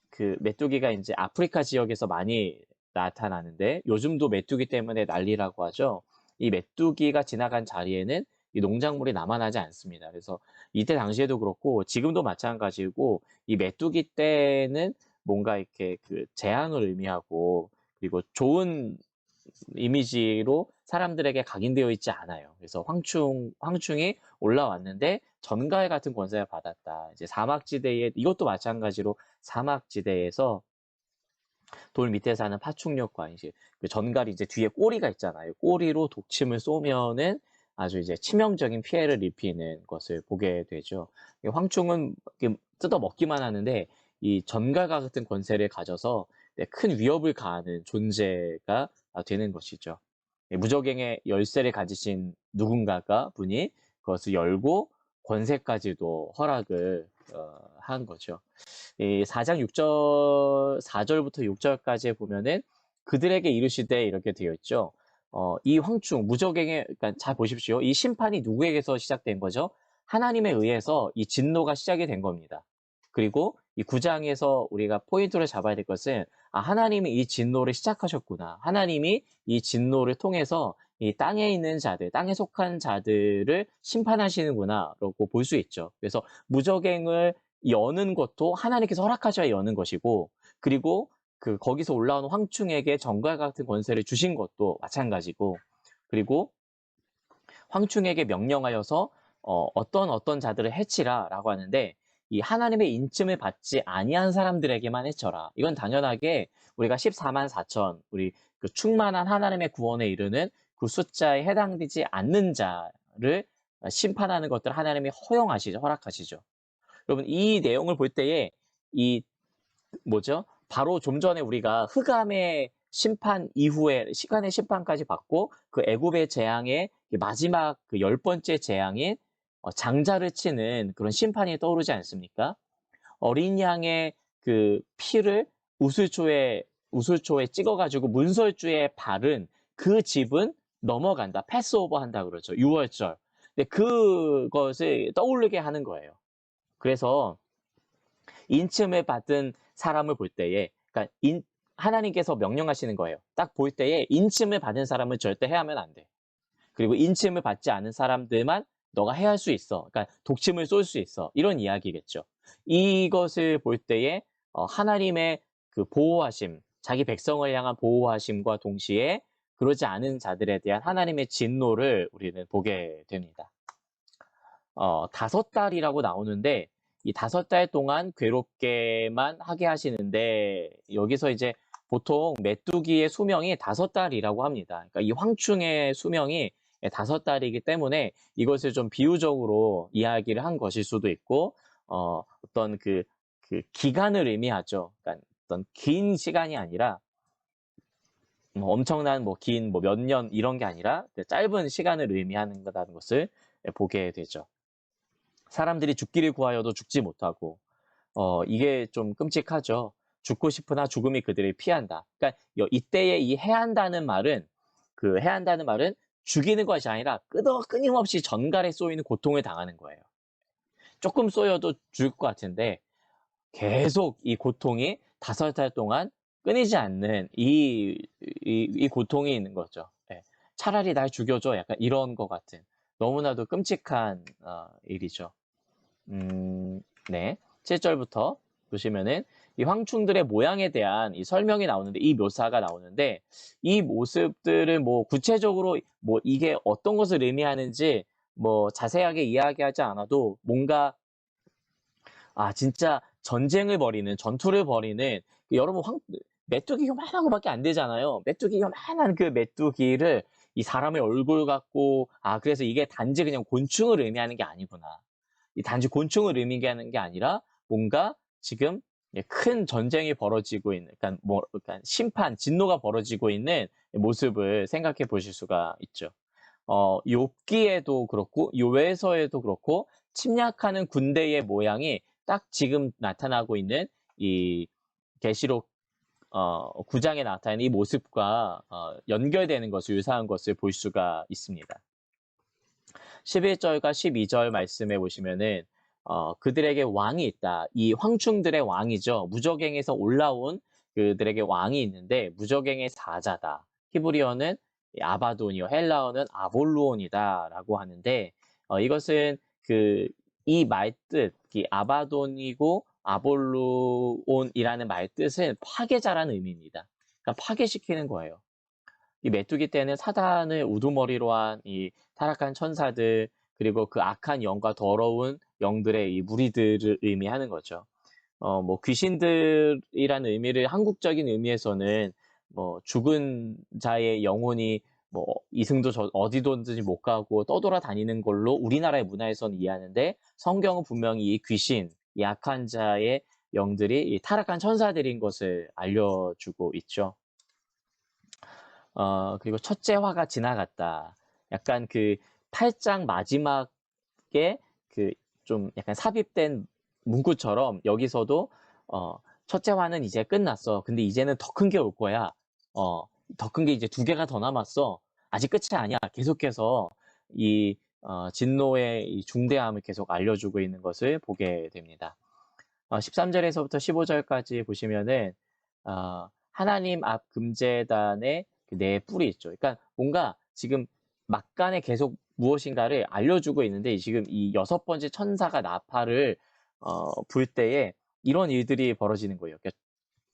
그 메뚜기가 이제 아프리카 지역에서 많이 나타나는데 요즘도 메뚜기 때문에 난리라고 하죠. 이 메뚜기가 지나간 자리에는 이 농작물이 남아나지 않습니다. 그래서 이때 당시에도 그렇고 지금도 마찬가지고 이 메뚜기 때는 뭔가 이렇게 그 재앙을 의미하고 그리고 좋은 이미지로 사람들에게 각인되어 있지 않아요. 그래서 황충이 올라왔는데 전갈 같은 권세를 받았다. 이제 사막지대에 이것도 마찬가지로 사막지대에서 돌 밑에 사는 파충류과 이제 그 전갈이 이제 뒤에 꼬리가 있잖아요. 꼬리로 독침을 쏘면은 아주 이제 치명적인 피해를 입히는 것을 보게 되죠. 황충은 뜯어 먹기만 하는데 이 전갈과 같은 권세를 가져서 큰 위협을 가하는 존재가 되는 것이죠. 무적행의 열쇠를 가지신 누군가가 분이 그것을 열고 권세까지도 허락을 한 거죠. 이 4장 6절, 4절부터 6절까지 보면은 그들에게 이르시되 이렇게 되어 있죠. 이 황충, 무적행의, 그러니까 잘 보십시오. 이 심판이 누구에게서 시작된 거죠? 하나님에 의해서 이 진노가 시작이 된 겁니다. 그리고 이 9장에서 우리가 포인트를 잡아야 될 것은, 하나님이 이 진노를 시작하셨구나. 하나님이 이 진노를 통해서 이 땅에 있는 자들, 땅에 속한 자들을 심판하시는구나, 라고 볼 수 있죠. 그래서 무적행을 여는 것도 하나님께서 허락하셔야 여는 것이고, 그리고 그 거기서 올라오는 황충에게 정갈 같은 권세를 주신 것도 마찬가지고, 그리고 황충에게 명령하여서 어떤 자들을 해치라라고 하는데 이 하나님의 인침을 받지 아니한 사람들에게만 해쳐라. 이건 당연하게 우리가 14만 4천 우리 그 충만한 하나님의 구원에 이르는 그 숫자에 해당되지 않는 자를 심판하는 것들 하나님이 허용하시죠, 허락하시죠. 여러분 이 내용을 볼 때에 이 뭐죠? 바로 좀 전에 우리가 흑암의 심판 이후에 시간의 심판까지 받고 그 애굽의 재앙의 마지막 그 10번째 재앙인 장자를 치는 그런 심판이 떠오르지 않습니까? 어린 양의 그 피를 우슬초에 찍어가지고 문설주에 바른 그 집은 넘어간다. 패스오버 한다 그러죠. 6월절. 근데 그것을 떠오르게 하는 거예요. 그래서 인침을 받은 사람을 볼 때에, 그러니까 하나님께서 명령하시는 거예요. 딱 볼 때에 인침을 받은 사람은 절대 해하면 안 돼. 그리고 인침을 받지 않은 사람들만 너가 해할 수 있어. 그러니까 독침을 쏠 수 있어. 이런 이야기겠죠. 이것을 볼 때에 하나님의 그 보호하심, 자기 백성을 향한 보호하심과 동시에 그러지 않은 자들에 대한 하나님의 진노를 우리는 보게 됩니다. 5달이라고 나오는데 이 5달 동안 괴롭게만 하게 하시는데 여기서 이제 보통 메뚜기의 수명이 5달이라고 합니다. 그러니까 이 황충의 수명이 5달이기 때문에 이것을 좀 비유적으로 이야기를 한 것일 수도 있고 어떤 그 기간을 의미하죠. 그러니까 어떤 긴 시간이 아니라 엄청난 긴 몇 년 이런 게 아니라 짧은 시간을 의미하는 거라는 것을 보게 되죠. 사람들이 죽기를 구하여도 죽지 못하고 이게 좀 끔찍하죠. 죽고 싶으나 죽음이 그들을 피한다. 그러니까 이때에 이 해한다는 말은 죽이는 것이 아니라 끊임없이 전갈에 쏘이는 고통을 당하는 거예요. 조금 쏘여도 죽을 것 같은데 계속 이 고통이 5달 동안 끊이지 않는 이 고통이 있는 거죠. 네. 차라리 날 죽여줘. 약간 이런 것 같은 너무나도 끔찍한 일이죠. 네. 7절부터 보시면은 이 황충들의 모양에 대한 이 설명이 나오는데 이 묘사가 나오는데 이 모습들을 구체적으로 이게 어떤 것을 의미하는지 자세하게 이야기하지 않아도 뭔가 진짜 전투를 벌이는 여러분 메뚜기 요만한 거밖에 안 되잖아요. 메뚜기 요만한 그 메뚜기를 이 사람의 얼굴 갖고 그래서 이게 단지 그냥 곤충을 의미하는 게 아니구나. 이 단지 곤충을 의미하는 게 아니라 뭔가 지금 큰 전쟁이 벌어지고 있는, 그러니까 심판, 진노가 벌어지고 있는 모습을 생각해 보실 수가 있죠. 욥기에도 그렇고 요외서에도 그렇고 침략하는 군대의 모양이 딱 지금 나타나고 있는 이 계시록 9장에 나타나는 이 모습과 연결되는 것을 유사한 것을 볼 수가 있습니다. 11절과 12절 말씀해 보시면은 그들에게 왕이 있다. 이 황충들의 왕이죠. 무저갱에서 올라온 그들에게 왕이 있는데 무저갱의 사자다. 히브리어는 아바돈이요. 헬라어는 아볼루온이다라고 하는데 이것은 이 말뜻, 이 아바돈이고 아볼루온이라는 말뜻은 파괴자라는 의미입니다. 그러니까 파괴시키는 거예요. 이 메뚜기 떼는 사단을 우두머리로 한 이 타락한 천사들, 그리고 그 악한 영과 더러운 영들의 이 무리들을 의미하는 거죠. 뭐 귀신들이라는 의미를 한국적인 의미에서는 뭐 죽은 자의 영혼이 뭐 이승도 어디든지 못 가고 떠돌아다니는 걸로 우리나라의 문화에서는 이해하는데, 성경은 분명히 이 귀신, 이 악한 자의 영들이 이 타락한 천사들인 것을 알려주고 있죠. 그리고 첫째 화가 지나갔다. 약간 8장 마지막에 좀 약간 삽입된 문구처럼 여기서도 첫째 화는 이제 끝났어. 근데 이제는 더 큰 게 올 거야. 더 큰 게 이제 2개가 더 남았어. 아직 끝이 아니야. 계속해서 이 진노의 이 중대함을 계속 알려주고 있는 것을 보게 됩니다. 13절에서부터 15절까지 보시면은 하나님 앞 금제단의 네 뿔이 있죠. 그러니까 뭔가 지금 막간에 계속 무엇인가를 알려주고 있는데, 지금 이 6번째 천사가 나팔을 불 때에 이런 일들이 벌어지는 거예요. 그러니까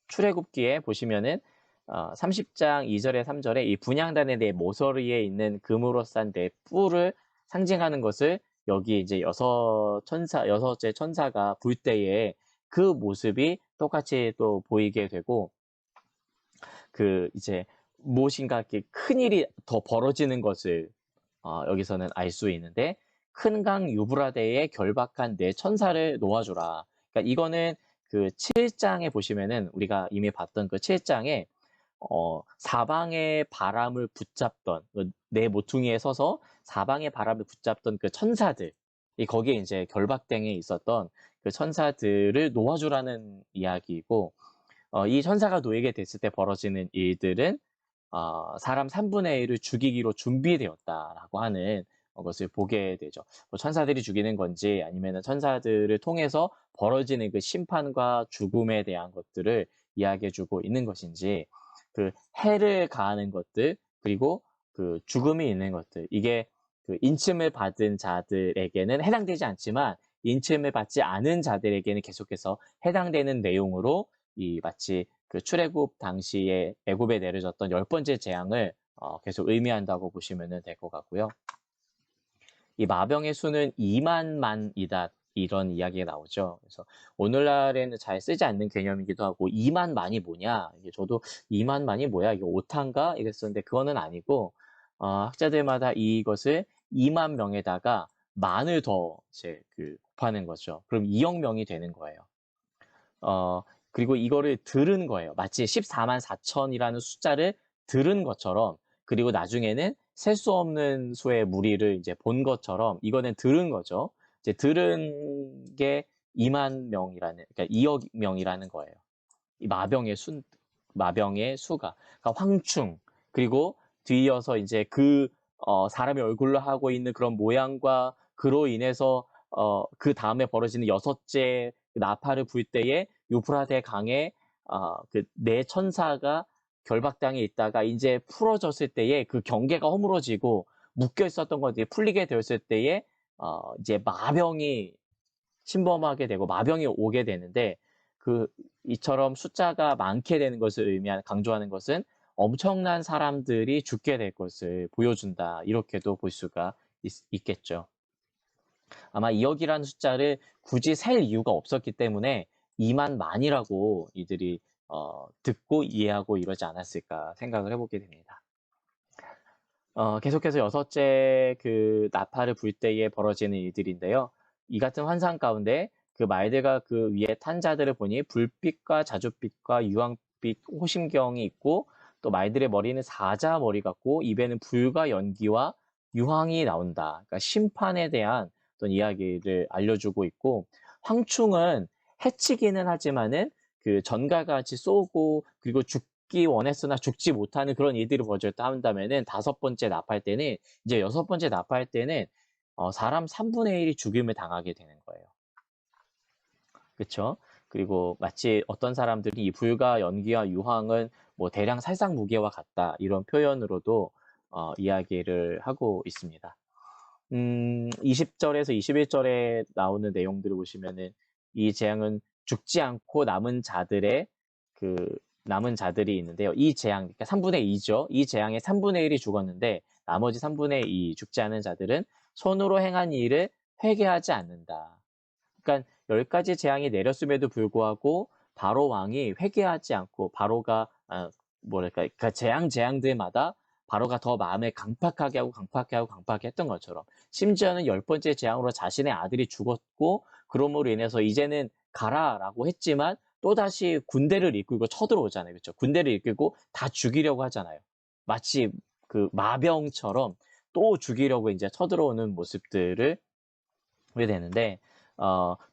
출애굽기에 보시면은 30장 2절에 3절에 이 분향단의 네 모서리에 있는 금으로 싼 네 뿔을 상징하는 것을 여기 이제 6째 천사가 불 때에 그 모습이 똑같이 또 보이게 되고, 이제 무엇인가 이렇게 큰 일이 더 벌어지는 것을 여기서는 알 수 있는데, 큰 강 유브라데에 결박한 네 천사를 놓아주라. 그러니까 이거는 7장에 보시면은 우리가 이미 봤던 7장에 사방의 바람을 붙잡던 네 모퉁이에 서서 사방의 바람을 붙잡던 그 천사들, 거기에 이제 결박당에 있었던 그 천사들을 놓아주라는 이야기이고, 이 천사가 놓이게 됐을 때 벌어지는 일들은 사람 3분의 1을 죽이기로 준비되었다라고 하는 것을 보게 되죠. 뭐 천사들이 죽이는 건지 아니면 천사들을 통해서 벌어지는 그 심판과 죽음에 대한 것들을 이야기해주고 있는 것인지, 해를 가하는 것들, 그리고 죽음이 있는 것들, 이게 인침을 받은 자들에게는 해당되지 않지만 인침을 받지 않은 자들에게는 계속해서 해당되는 내용으로 마치 출애굽 당시에 애굽에 내려졌던 10번째 재앙을 계속 의미한다고 보시면 될 것 같고요. 이 마병의 수는 2만만이다, 이런 이야기가 나오죠. 그래서 오늘날에는 잘 쓰지 않는 개념이기도 하고, 2만만이 뭐냐? 이게 저도 2만만이 뭐야? 이게 오타인가? 이랬었는데 그거는 아니고, 학자들마다 이것을 2만 명에다가 만을 더 이제 곱하는 거죠. 그럼 2억 명이 되는 거예요. 그리고 이거를 들은 거예요. 마치 14만 4천이라는 숫자를 들은 것처럼, 그리고 나중에는 셀 수 없는 수의 무리를 이제 본 것처럼, 이거는 들은 거죠. 이제 들은 게 2만 명이라는, 그러니까 2억 명이라는 거예요. 이 마병의 수가. 그러니까 황충, 그리고 뒤이어서 이제 사람의 얼굴로 하고 있는 그런 모양과 그로 인해서 그 다음에 벌어지는 6째 나팔을 불 때에 유프라데 강에 네 천사가 결박당해 있다가 이제 풀어졌을 때에 그 경계가 허물어지고 묶여 있었던 것들이 풀리게 되었을 때에 이제 마병이 침범하게 되고 마병이 오게 되는데, 이처럼 숫자가 많게 되는 것을 강조하는 것은 엄청난 사람들이 죽게 될 것을 보여준다, 이렇게도 볼 수가 있겠죠. 아마 2억이라는 숫자를 굳이 셀 이유가 없었기 때문에 2만 만이라고 이들이 듣고 이해하고 이러지 않았을까 생각을 해보게 됩니다. 계속해서 6째 나팔을 불 때에 벌어지는 일들인데요. 이 같은 환상 가운데 그 말들과 그 위에 탄 자들을 보니 불빛과 자줏빛과 유황빛 호심경이 있고 또 말들의 머리는 사자 머리 같고 입에는 불과 연기와 유황이 나온다. 그러니까 심판에 대한 어떤 이야기를 알려주고 있고 황충은 해치기는 하지만은 그 전과 같이 쏘고 그리고 죽기 원했으나 죽지 못하는 그런 일들이 벌어졌다 한다면은 다섯 번째 납할 때는 이제 여섯 번째 납할 때는 사람 3분의 1이 죽임을 당하게 되는 거예요. 그렇죠? 그리고 마치 어떤 사람들이 이 불과 연기와 유황은 뭐 대량 살상 무게와 같다 이런 표현으로도 이야기를 하고 있습니다. 20절에서 21절에 나오는 내용들을 보시면은 이 재앙은 죽지 않고 남은 자들이 있는데요. 이 재앙, 그러니까 3분의 2죠. 이 재앙의 3분의 1이 죽었는데 나머지 3분의 2 죽지 않은 자들은 손으로 행한 일을 회개하지 않는다. 그러니까 10가지 재앙이 내렸음에도 불구하고 바로 왕이 회개하지 않고 바로가 그러니까 재앙들마다 바로가 더 마음에 강팍하게 하고 강팍하게 했던 것처럼 심지어는 10번째 재앙으로 자신의 아들이 죽었고 그러므로 인해서 이제는 가라라고 했지만 또다시 군대를 이끌고 쳐들어오잖아요. 그렇죠? 군대를 이끌고 다 죽이려고 하잖아요. 마치 그 마병처럼 또 죽이려고 이제 쳐들어오는 모습들을 보게 되는데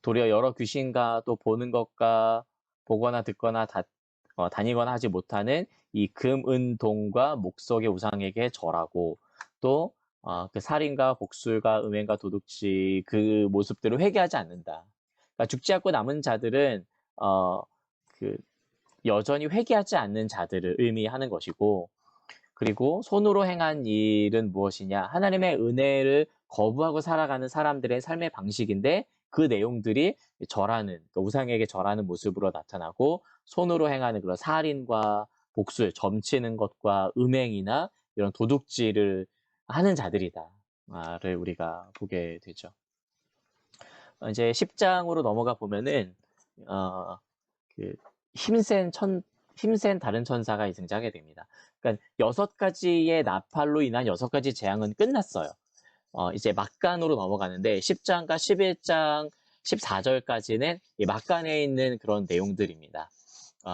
도리어 여러 귀신과 또 보는 것과 보거나 듣거나 다니거나 하지 못하는 이 금, 은, 동과 목석의 우상에게 절하고 또 그 살인과 복술과 음행과 도둑질 그 모습들을 회개하지 않는다. 그러니까 죽지 않고 남은 자들은 그 여전히 회개하지 않는 자들을 의미하는 것이고 그리고 손으로 행한 일은 무엇이냐? 하나님의 은혜를 거부하고 살아가는 사람들의 삶의 방식인데 그 내용들이 그러니까 우상에게 절하는 모습으로 나타나고 손으로 행하는 그런 살인과 복술, 점치는 것과 음행이나 이런 도둑질을 하는 자들이다를 우리가 보게 되죠. 이제 10장으로 넘어가 보면은 그 힘센 다른 천사가 등장하게 됩니다. 그러니까 6가지의 나팔로 인한 6가지 재앙은 끝났어요. 이제 막간으로 넘어가는데 10장과 11장 14절까지는 이 막간에 있는 그런 내용들입니다.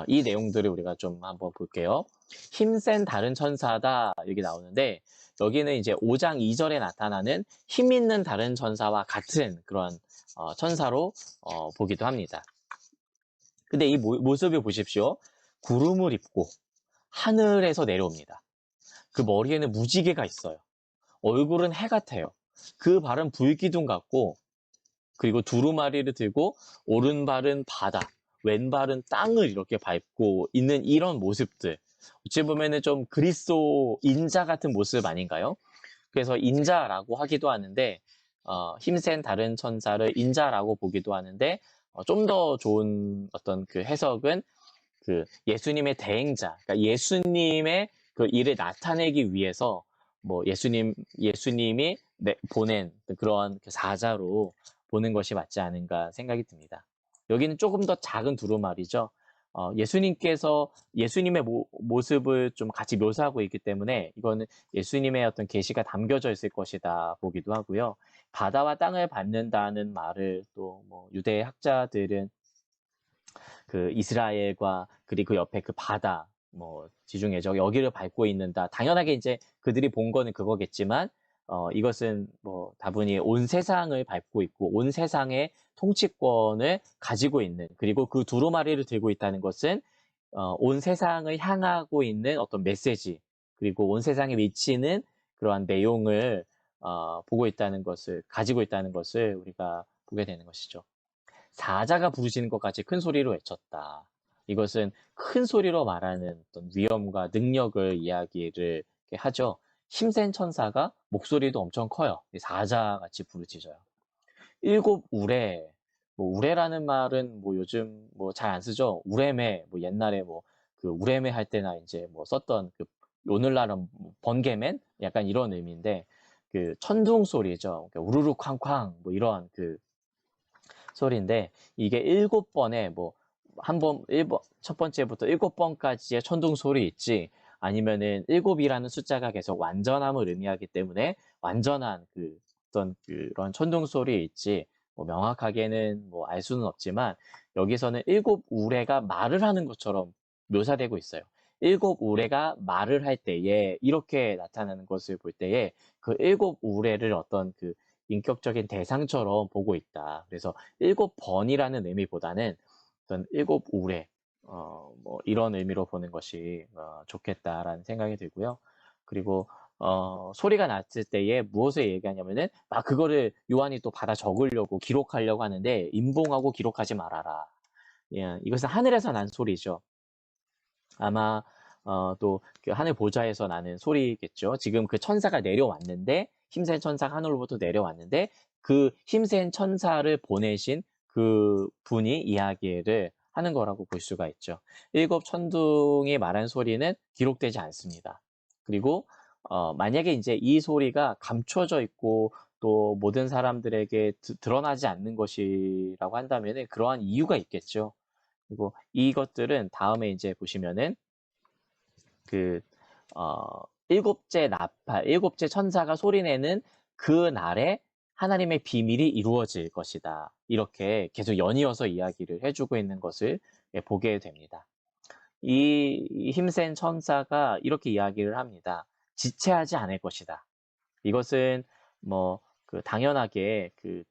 이 내용들을 우리가 좀 한번 볼게요. 힘센 다른 천사다 여기 나오는데 여기는 이제 5장 2절에 나타나는 힘 있는 다른 천사와 같은 그런 천사로 보기도 합니다. 근데 이 모습을 보십시오. 구름을 입고 하늘에서 내려옵니다. 그 머리에는 무지개가 있어요. 얼굴은 해 같아요. 그 발은 불기둥 같고 그리고 두루마리를 들고 오른발은 바다, 왼발은 땅을 이렇게 밟고 있는 이런 모습들. 어찌 보면은 좀 그리스도 인자 같은 모습 아닌가요? 그래서 인자라고 하기도 하는데 힘센 다른 천사를 인자라고 보기도 하는데 좀 더 좋은 어떤 그 해석은 그 예수님의 대행자, 그러니까 예수님의 그 일을 나타내기 위해서 뭐 예수님이 보낸 그러한 그 사자로 보는 것이 맞지 않은가 생각이 듭니다. 여기는 조금 더 작은 두루마리죠. 예수님께서 예수님의 모습을 좀 같이 묘사하고 있기 때문에 이거는 예수님의 어떤 계시가 담겨져 있을 것이다 보기도 하고요. 바다와 땅을 밟는다는 말을 또 뭐 유대 학자들은 그 이스라엘과 그리고 그 옆에 그 바다 뭐 지중해죠 여기를 밟고 있는다. 당연하게 이제 그들이 본 거는 그거겠지만 이것은 뭐 다분히 온 세상을 밟고 있고 온 세상의 통치권을 가지고 있는 그리고 그 두루마리를 들고 있다는 것은 온 세상을 향하고 있는 어떤 메시지 그리고 온 세상에 미치는 그러한 내용을 보고 있다는 것을 가지고 있다는 것을 우리가 보게 되는 것이죠. 사자가 부르시는 것 같이 큰 소리로 외쳤다. 이것은 큰 소리로 말하는 어떤 위엄과 능력을 이야기를 하죠. 힘센 천사가 목소리도 엄청 커요. 사자같이 부르짖어요. 7우레, 뭐 우레라는 말은 뭐 요즘 뭐 잘 안 쓰죠. 우레메, 뭐 옛날에 뭐 그 우레메 할 때나 이제 뭐 썼던 그 오늘날은 뭐 번개맨 약간 이런 의미인데 그 천둥 소리죠. 그러니까 우르르 쾅쾅 뭐 이런 그 소리인데 이게 7번에 뭐 한 번, 첫 번째부터 7번까지의 천둥 소리 있지 아니면은 7이라는 숫자가 계속 완전함을 의미하기 때문에 완전한 그 어떤 그런 천둥 소리 있지 뭐 명확하게는 뭐 알 수는 없지만 여기서는 일곱 우레가 말을 하는 것처럼 묘사되고 있어요. 일곱 우레가 말을 할 때에 이렇게 나타나는 것을 볼 때에 그 일곱 우레를 어떤 그 인격적인 대상처럼 보고 있다. 그래서 일곱 번이라는 의미보다는 어떤 일곱 우레, 뭐 이런 의미로 보는 것이 좋겠다라는 생각이 들고요. 그리고 소리가 났을 때에 무엇을 얘기하냐면은 막 그거를 요한이 또 받아 적으려고 기록하려고 하는데 임봉하고 기록하지 말아라. 예, 이것은 하늘에서 난 소리죠. 아마 또 그 하늘 보좌에서 나는 소리겠죠. 지금 그 천사가 내려왔는데 힘센 천사가 하늘로부터 내려왔는데 그 힘센 천사를 보내신 그 분이 이야기를 하는 거라고 볼 수가 있죠. 일곱 천둥이 말한 소리는 기록되지 않습니다. 그리고 만약에 이제 이 소리가 감춰져 있고 또 모든 사람들에게 드러나지 않는 것이라고 한다면 그러한 이유가 있겠죠. 그리고 이것들은 다음에 이제 보시면은 그 일곱째 나팔, 일곱째 천사가 소리내는 그 날에 하나님의 비밀이 이루어질 것이다. 이렇게 계속 연이어서 이야기를 해주고 있는 것을 보게 됩니다. 이 힘센 천사가 이렇게 이야기를 합니다. 지체하지 않을 것이다. 이것은 뭐 그 당연하게 그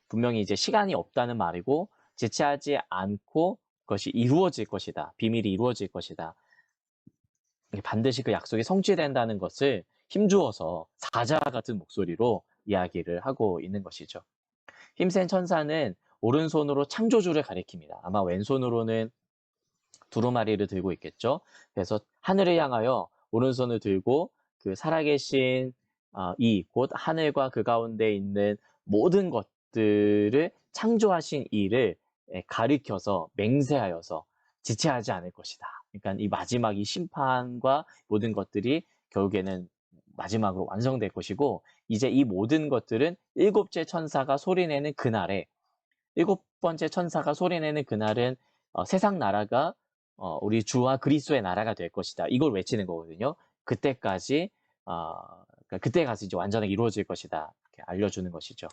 분명히 이제 시간이 없다는 말이고 지체하지 않고 그것이 이루어질 것이다. 비밀이 이루어질 것이다. 반드시 그 약속이 성취된다는 것을 힘주어서 사자 같은 목소리로 이야기를 하고 있는 것이죠. 힘센 천사는 오른손으로 창조주를 가리킵니다. 아마 왼손으로는 두루마리를 들고 있겠죠. 그래서 하늘을 향하여 오른손을 들고 그 살아계신 이 곧 하늘과 그 가운데 있는 모든 것들을 창조하신 이를 가리켜서 맹세하여서 지체하지 않을 것이다. 그러니까 이 마지막 이 심판과 모든 것들이 결국에는 마지막으로 완성될 것이고 이제 이 모든 것들은 일곱째 천사가 소리내는 그날에 일곱 번째 천사가 소리내는 그날은 세상 나라가 우리 주와 그리스도의 나라가 될 것이다. 이걸 외치는 거거든요. 그때까지 그러니까 그때 가서 이제 완전하게 이루어질 것이다. 이렇게 알려주는 것이죠.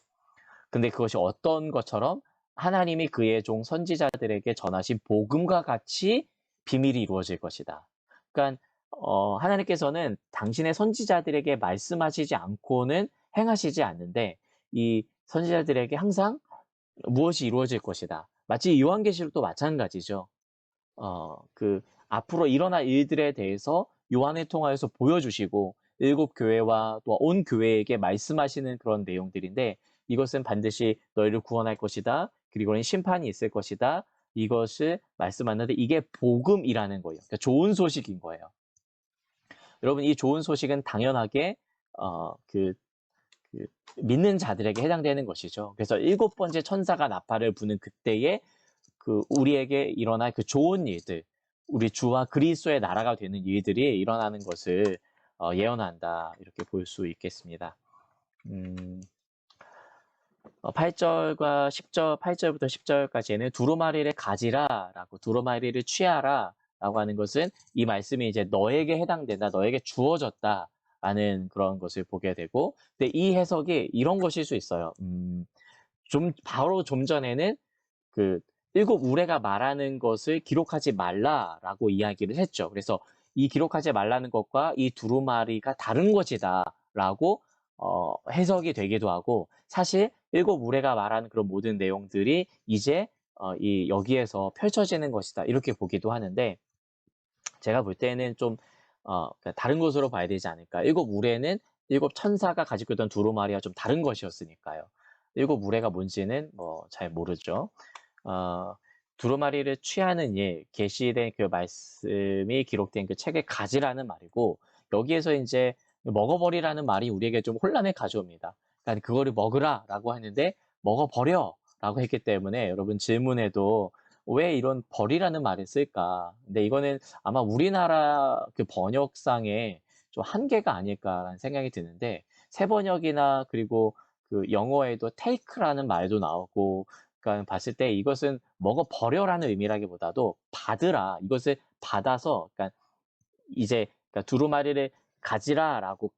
근데 그것이 어떤 것처럼 하나님이 그의 종 선지자들에게 전하신 복음과 같이 비밀이 이루어질 것이다. 그러니까 하나님께서는 당신의 선지자들에게 말씀하시지 않고는 행하시지 않는데 이 선지자들에게 항상 무엇이 이루어질 것이다. 마치 요한계시록도 마찬가지죠. 그 앞으로 일어날 일들에 대해서 요한을 통하여서 보여주시고 일곱 교회와 또 온 교회에게 말씀하시는 그런 내용들인데 이것은 반드시 너희를 구원할 것이다. 그리고는 심판이 있을 것이다. 이것을 말씀하는데 이게 복음이라는 거예요. 그러니까 좋은 소식인 거예요. 여러분 이 좋은 소식은 당연하게 그 믿는 자들에게 해당되는 것이죠. 그래서 일곱 번째 천사가 나팔을 부는 그때에 그 우리에게 일어날 그 좋은 일들, 우리 주와 그리스도의 나라가 되는 일들이 일어나는 것을 예언한다. 이렇게 볼 수 있겠습니다. 8절과 10절, 8절부터 10절까지는 두루마리를 가지라라고 두루마리를 취하라라고 하는 것은 이 말씀이 이제 너에게 해당된다, 너에게 주어졌다라는 그런 것을 보게 되고, 근데 이 해석이 이런 것일 수 있어요. 바로 좀 전에는 그 일곱 우레가 말하는 것을 기록하지 말라라고 이야기를 했죠. 그래서 이 기록하지 말라는 것과 이 두루마리가 다른 것이다라고 해석이 되기도 하고 사실 일곱 우레가 말하는 그런 모든 내용들이 이제 이 여기에서 펼쳐지는 것이다 이렇게 보기도 하는데 제가 볼 때는 좀 그러니까 다른 것으로 봐야 되지 않을까. 일곱 우레는 일곱 천사가 가지고 있던 두루마리와 좀 다른 것이었으니까요. 일곱 우레가 뭔지는 뭐 잘 모르죠. 두루마리를 취하는 예, 계시된 그 말씀이 기록된 그 책을 가지라는 말이고 여기에서 이제 먹어버리라는 말이 우리에게 좀 혼란을 가져옵니다. 그러니까 그거를 먹으라라고 하는데 먹어버려라고 했기 때문에 여러분 질문에도 왜 이런 버리라는 말을 쓸까? 근데 이거는 아마 우리나라 그 번역상에 좀 한계가 아닐까라는 생각이 드는데 새 번역이나 그리고 그 영어에도 take라는 말도 나오고 그러니까 봤을 때 이것은 먹어버려라는 의미라기보다도 받으라 이것을 받아서 그러니까 이제 그러니까 두루마리를 가지라라고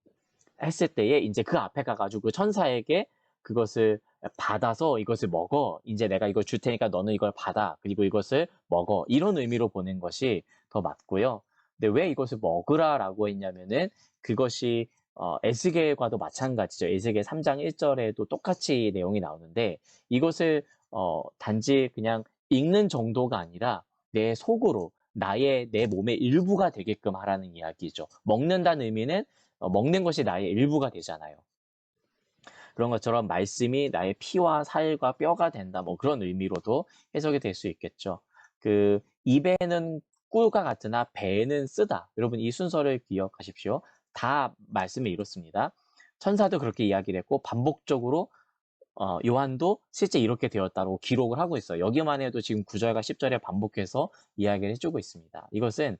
했을 때에 이제 그 앞에 가가지고 그 천사에게 그것을 받아서 이것을 먹어. 이제 내가 이걸 줄 테니까 너는 이걸 받아. 그리고 이것을 먹어. 이런 의미로 보는 것이 더 맞고요. 근데 왜 이것을 먹으라라고 했냐면은 그것이 에스겔과도 마찬가지죠. 에스겔 3장 1절에도 똑같이 내용이 나오는데 이것을 단지 그냥 읽는 정도가 아니라 내 속으로 내 몸의 일부가 되게끔 하라는 이야기죠. 먹는다는 의미는 먹는 것이 나의 일부가 되잖아요. 그런 것처럼 말씀이 나의 피와 살과 뼈가 된다. 뭐 그런 의미로도 해석이 될 수 있겠죠. 그 입에는 꿀과 같으나 배에는 쓰다. 여러분 이 순서를 기억하십시오. 다 말씀이 이렇습니다. 천사도 그렇게 이야기를 했고 반복적으로 요한도 실제 이렇게 되었다고 기록을 하고 있어요. 여기만 해도 지금 9절과 10절에 반복해서 이야기를 해주고 있습니다. 이것은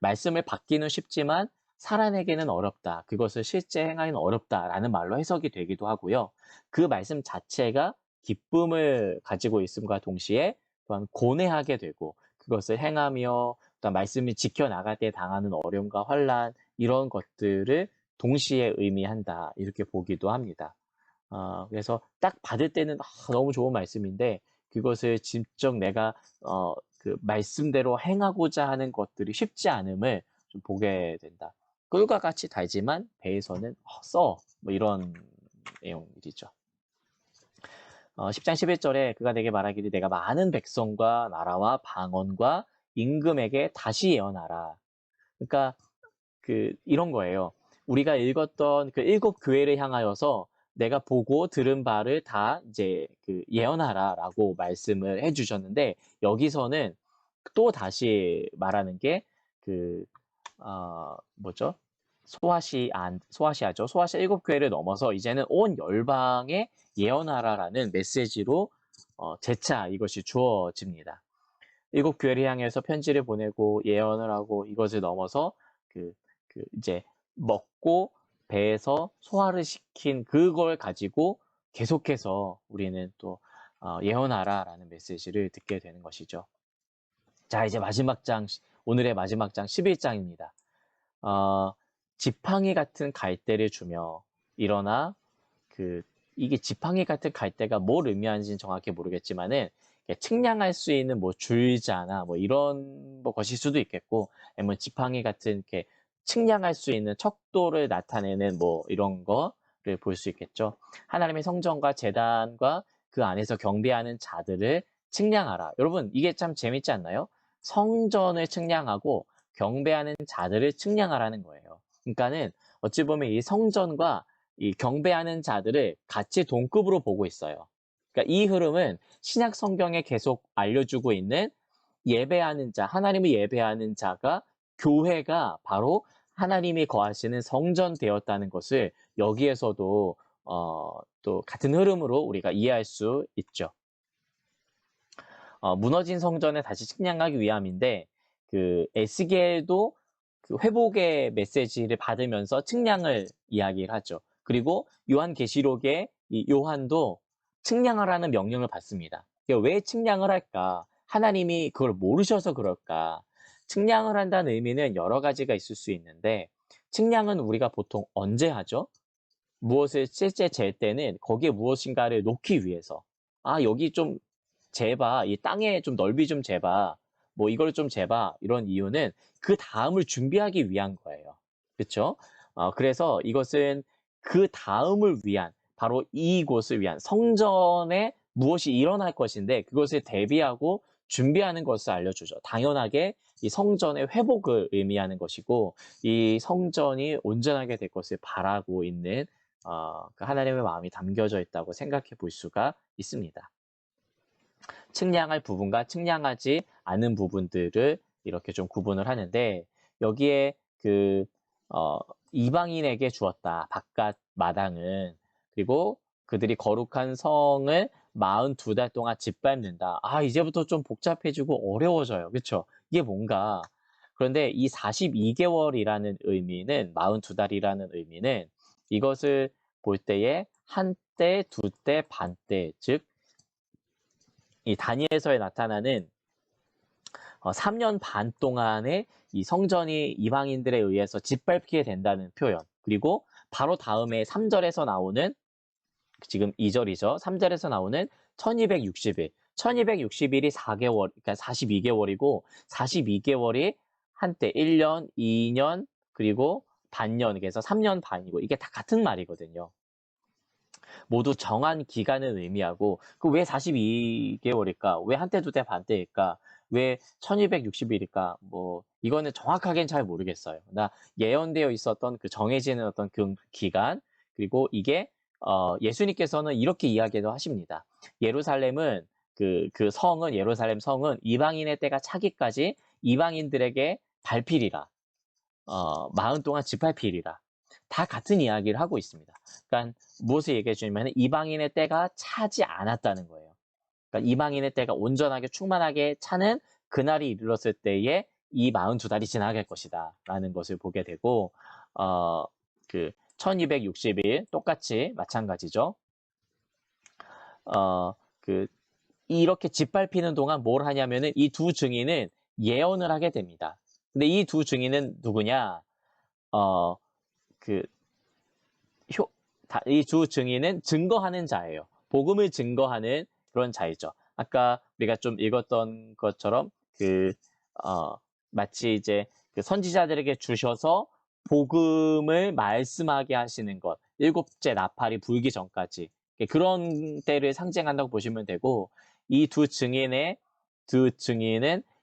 말씀을 받기는 쉽지만 살아내기는 어렵다. 그것을 실제 행하기는 어렵다라는 말로 해석이 되기도 하고요. 그 말씀 자체가 기쁨을 가지고 있음과 동시에 또한 고뇌하게 되고 그것을 행하며 또한 말씀을 지켜나갈 때 당하는 어려움과 환란 이런 것들을 동시에 의미한다. 이렇게 보기도 합니다. 그래서 딱 받을 때는 너무 좋은 말씀인데 그것을 직접 내가 그 말씀대로 행하고자 하는 것들이 쉽지 않음을 좀 보게 된다. 꿀과 같이 달지만 배에서는 뭐 이런 내용들이죠. 10장 11절에 그가 내게 말하기를 내가 많은 백성과 나라와 방언과 임금에게 다시 예언하라. 그러니까 이런 거예요. 우리가 읽었던 그 7 교회를 향하여서 내가 보고 들은 바를 다 이제 예언하라라고 말씀을 해주셨는데 여기서는 또 다시 말하는 게 뭐죠? 소아시아죠. 소아시아 7 교회를 넘어서 이제는 온 열방에 예언하라라는 메시지로 재차 이것이 주어집니다. 7 교회를 향해서 편지를 보내고 예언을 하고 이것을 넘어서 이제 먹고 배에서 소화를 시킨 그걸 가지고 계속해서 우리는 또 예언하라라는 메시지를 듣게 되는 것이죠. 자, 이제 마지막 장, 오늘의 마지막 장 11장입니다. 지팡이 같은 갈대를 주며 일어나 이게 지팡이 같은 갈대가 뭘 의미하는지는 정확히 모르겠지만은 측량할 수 있는 뭐 줄자나 뭐 이런 뭐 것일 수도 있겠고 아니면 지팡이 같은 이렇게 측량할 수 있는 척도를 나타내는 뭐 이런 거를 볼 수 있겠죠. 하나님의 성전과 제단과 그 안에서 경배하는 자들을 측량하라. 여러분 이게 참 재밌지 않나요? 성전을 측량하고 경배하는 자들을 측량하라는 거예요. 그러니까는 어찌 보면 이 성전과 이 경배하는 자들을 같이 동급으로 보고 있어요. 그러니까 이 흐름은 신약 성경에 계속 알려주고 있는 예배하는 자, 하나님을 예배하는 자가 교회가 바로 하나님이 거하시는 성전 되었다는 것을 여기에서도 또 같은 흐름으로 우리가 이해할 수 있죠. 무너진 성전을 다시 측량하기 위함인데 에스겔도 회복의 메시지를 받으면서 측량을 이야기를 하죠. 그리고 요한계시록의 이 요한도 측량하라는 명령을 받습니다. 왜 측량을 할까? 하나님이 그걸 모르셔서 그럴까? 측량을 한다는 의미는 여러 가지가 있을 수 있는데 측량은 우리가 보통 언제 하죠? 무엇을 실제 잴 때는 거기에 무엇인가를 놓기 위해서 여기 좀 재봐. 이 땅에 좀 넓이 좀 재봐. 뭐 이걸 좀 재봐. 이런 이유는 그 다음을 준비하기 위한 거예요. 그렇죠? 그래서 이것은 그 다음을 위한 바로 이곳을 위한 성전에 무엇이 일어날 것인데 그것을 대비하고 준비하는 것을 알려주죠. 당연하게 이 성전의 회복을 의미하는 것이고 이 성전이 온전하게 될 것을 바라고 있는 하나님의 마음이 담겨져 있다고 생각해 볼 수가 있습니다. 측량할 부분과 측량하지 않은 부분들을 이렇게 좀 구분을 하는데 여기에 이방인에게 주었다. 바깥 마당은 그리고 그들이 거룩한 성을 42달 동안 짓밟는다. 이제부터 좀 복잡해지고 어려워져요. 그렇죠? 이게 뭔가 그런데 이 42개월이라는 의미는 42달이라는 의미는 이것을 볼 때에 한 때, 두 때, 반 때, 즉 이 다니엘서에 나타나는 3년 반 동안에 이 성전이 이방인들에 의해서 짓밟히게 된다는 표현 그리고 바로 다음에 3절에서 나오는 지금 2절이죠. 3절에서 나오는 1260일. 1260일이 4개월, 그러니까 42개월이고 42개월이 한때 1년, 2년, 그리고 반년, 그래서 3년 반이고 이게 다 같은 말이거든요. 모두 정한 기간을 의미하고 그 왜 42개월일까? 왜 한때 두때 반때일까? 왜 1260일일까? 뭐 이거는 정확하게는 잘 모르겠어요. 나 예언되어 있었던 그 정해지는 어떤 그 기간 그리고 이게 예수님께서는 이렇게 이야기도 하십니다. 예루살렘은 그 성은 예루살렘 성은 이방인의 때가 차기까지 이방인들에게 밟히리라. 마흔 동안 지팔필이라. 다 같은 이야기를 하고 있습니다. 그러니까 무엇을 얘기해 주냐면 이방인의 때가 차지 않았다는 거예요. 그러니까 이방인의 때가 온전하게 충만하게 차는 그날이 이르렀을 때에 이 42달이 지나갈 것이다 라는 것을 보게 되고 그 1260일 똑같이 마찬가지죠. 그 이렇게 짓밟히는 동안 뭘 하냐면은 이 두 증인은 예언을 하게 됩니다. 근데 이 두 증인은 누구냐? 그 이 두 증인은 증거하는 자예요. 복음을 증거하는 그런 자이죠. 아까 우리가 좀 읽었던 것처럼 마치 이제 그 선지자들에게 주셔서 복음을 말씀하게 하시는 것, 일곱째 나팔이 불기 전까지 그런 때를 상징한다고 보시면 되고 이 두 증인은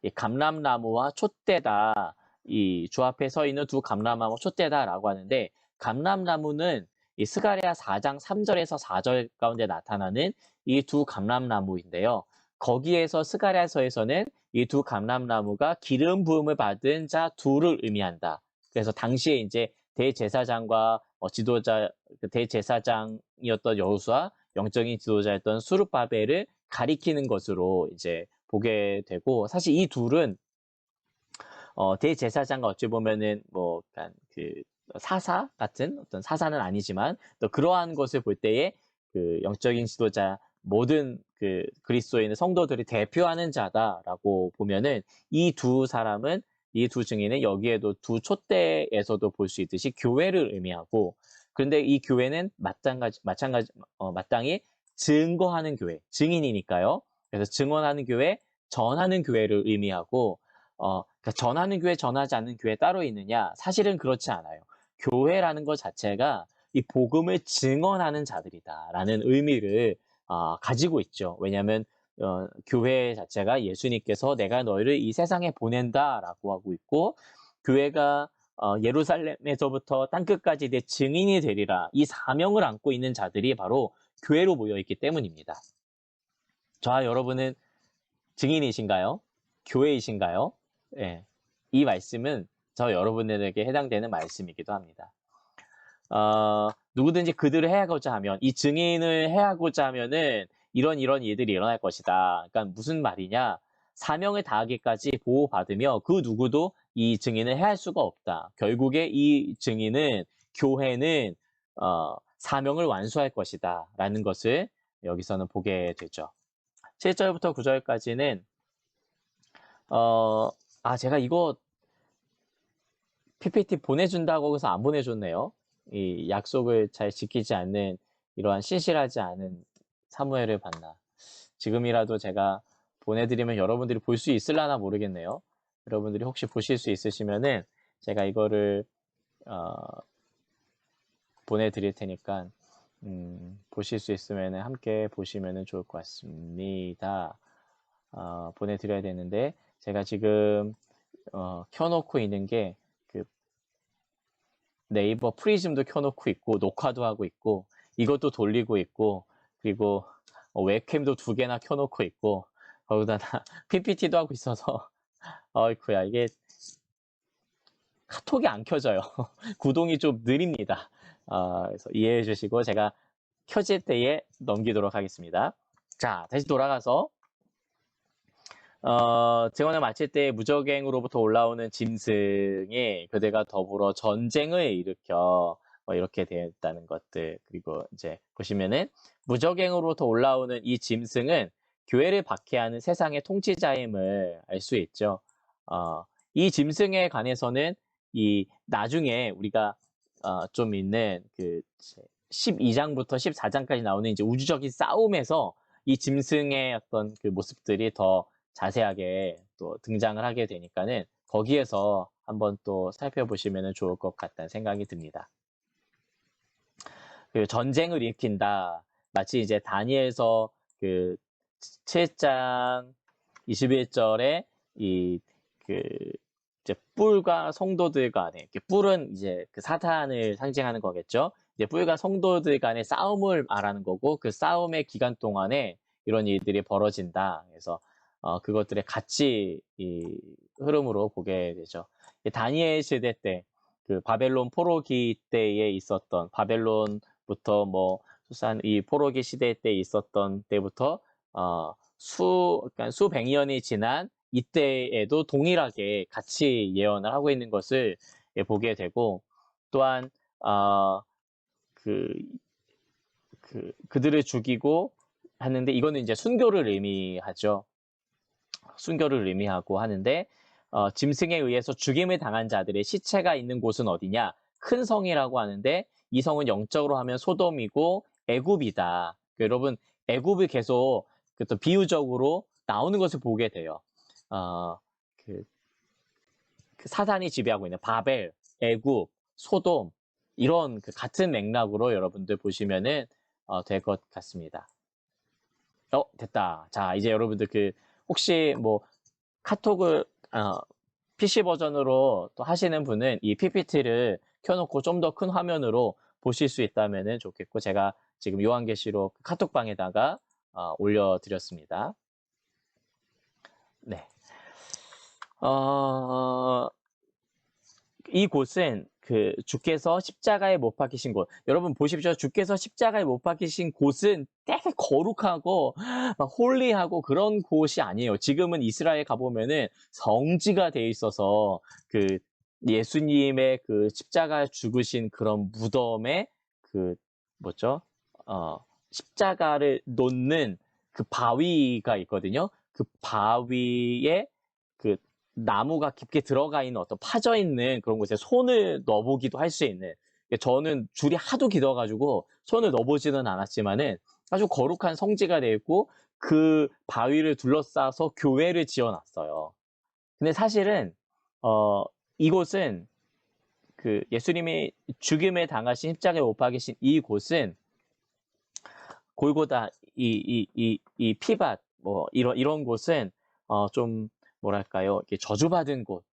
이 감람나무와 촛대다. 이 주 앞에 서 있는 두 감람나무 촛대다라고 하는데 감람나무는 이 스가랴 4장 3절에서 4절 가운데 나타나는 이 두 감람나무인데요. 거기에서 스가랴서에서는 이 두 감람나무가 기름 부음을 받은 자 둘을 의미한다. 그래서 당시에 이제 대제사장과 지도자 대제사장이었던 여호수아 영적인 지도자였던 수룹바벨을 가리키는 것으로 이제 보게 되고 사실 이 둘은 대제사장과 어찌 보면은 뭐 약간 그 사사 같은 어떤 사사는 아니지만 또 그러한 것을 볼 때에 그 영적인 지도자 모든 그 그리스도인의 성도들이 대표하는 자다라고 보면은 이 두 사람은 이 두 증인은 여기에도 두 촛대에서도 볼 수 있듯이 교회를 의미하고 그런데 이 교회는 마땅히 증거하는 교회, 증인이니까요. 그래서 증언하는 교회, 전하는 교회를 의미하고 그러니까 전하는 교회, 전하지 않는 교회 따로 있느냐? 사실은 그렇지 않아요. 교회라는 것 자체가 이 복음을 증언하는 자들이다라는 의미를 가지고 있죠. 왜냐하면 교회 자체가 예수님께서 내가 너희를 이 세상에 보낸다라고 하고 있고 교회가 예루살렘에서부터 땅끝까지 내 증인이 되리라 이 사명을 안고 있는 자들이 바로 교회로 모여 있기 때문입니다. 저와 여러분은 증인이신가요? 교회이신가요? 예, 이 말씀은 저 여러분들에게 해당되는 말씀이기도 합니다. 누구든지 그들을 해하고자 하면 이 증인을 해하고자 하면은 이런 일들이 일어날 것이다. 그러니까 무슨 말이냐? 사명을 다하기까지 보호받으며 그 누구도 이 증인을 해할 수가 없다. 결국에 이 증인은 교회는 사명을 완수할 것이다. 라는 것을 여기서는 보게 되죠. 7절부터 9절까지는 제가 이거 PPT 보내준다고 해서 안 보내줬네요. 이 약속을 잘 지키지 않는 이러한 신실하지 않은 사무엘을 봤나. 지금이라도 제가 보내드리면 여러분들이 볼 수 있을라나 모르겠네요. 여러분들이 혹시 보실 수 있으시면은 제가 이거를 보내드릴 테니까 보실 수 있으면 함께 보시면 좋을 것 같습니다. 보내드려야 되는데 제가 지금 켜놓고 있는 게 그 네이버 프리즘도 켜놓고 있고 녹화도 하고 있고 이것도 돌리고 있고 그리고 웹캠도 2개나 켜놓고 있고 거기다 PPT도 하고 있어서 어이쿠야 이게 카톡이 안 켜져요. 구동이 좀 느립니다. 그래서 이해해 주시고 제가 켜질 때에 넘기도록 하겠습니다. 자, 다시 돌아가서 증언을 마칠 때 무적행으로부터 올라오는 짐승이 그들과 더불어 전쟁을 일으켜 이렇게 되었다는 것들 그리고 이제 보시면은 무적행으로부터 올라오는 이 짐승은 교회를 박해하는 세상의 통치자임을 알 수 있죠. 이 짐승에 관해서는 이 나중에 우리가 좀 있는 그 12장부터 14장까지 나오는 이제 우주적인 싸움에서 이 짐승의 어떤 그 모습들이 더 자세하게 또 등장을 하게 되니까는 거기에서 한번 또 살펴보시면 좋을 것 같다는 생각이 듭니다. 그 전쟁을 일으킨다. 마치 이제 다니엘서 그 7장 21절에 이 그 이제 뿔과 성도들 간에 뿔은 이제 그 사탄을 상징하는 거겠죠. 이제 뿔과 성도들 간의 싸움을 말하는 거고 그 싸움의 기간 동안에 이런 일들이 벌어진다. 그래서 그것들의 같이 이 흐름으로 보게 되죠. 다니엘 시대 때 그 바벨론 포로기 때에 있었던 바벨론부터 뭐 수산 이 포로기 시대 때 있었던 때부터 그러니까 수백 년이 지난 이때에도 동일하게 같이 예언을 하고 있는 것을 보게 되고 또한 그들을 죽이고 하는데 이거는 이제 순교를 의미하죠. 순교를 의미하고 하는데 짐승에 의해서 죽임을 당한 자들의 시체가 있는 곳은 어디냐? 큰 성이라고 하는데 이 성은 영적으로 하면 소돔이고 애굽이다. 여러분 애굽이 계속 또 비유적으로 나오는 것을 보게 돼요. 그 사단이 지배하고 있는 바벨, 애굽, 소돔 이런 그 같은 맥락으로 여러분들 보시면은 될 것 같습니다. 됐다. 자, 이제 여러분들 혹시 뭐 카톡을 PC 버전으로 또 하시는 분은 이 PPT를 켜놓고 좀 더 큰 화면으로 보실 수 있다면 좋겠고 제가 지금 요한계시록 카톡방에다가 올려드렸습니다. 네. 이곳은 주께서 십자가에 못 박히신 곳. 여러분 보십시오. 주께서 십자가에 못 박히신 곳은 되게 거룩하고 막 홀리하고 그런 곳이 아니에요. 지금은 이스라엘 가보면은 성지가 돼 있어서 예수님의 십자가 죽으신 그런 무덤에 뭐죠? 십자가를 놓는 그 바위가 있거든요. 그 바위에 나무가 깊게 들어가 있는 어떤 파져 있는 그런 곳에 손을 넣어보기도 할 수 있는 저는 줄이 하도 길어가지고 손을 넣어보지는 않았지만은 아주 거룩한 성지가 되어 있고 그 바위를 둘러싸서 교회를 지어놨어요. 근데 사실은 이곳은 예수님이 죽임을 당하신 십자가에 못 박이신 이곳은 골고다 이 피밭 뭐 이런 곳은 좀 뭐랄까요? 이렇게 저주받은 곳.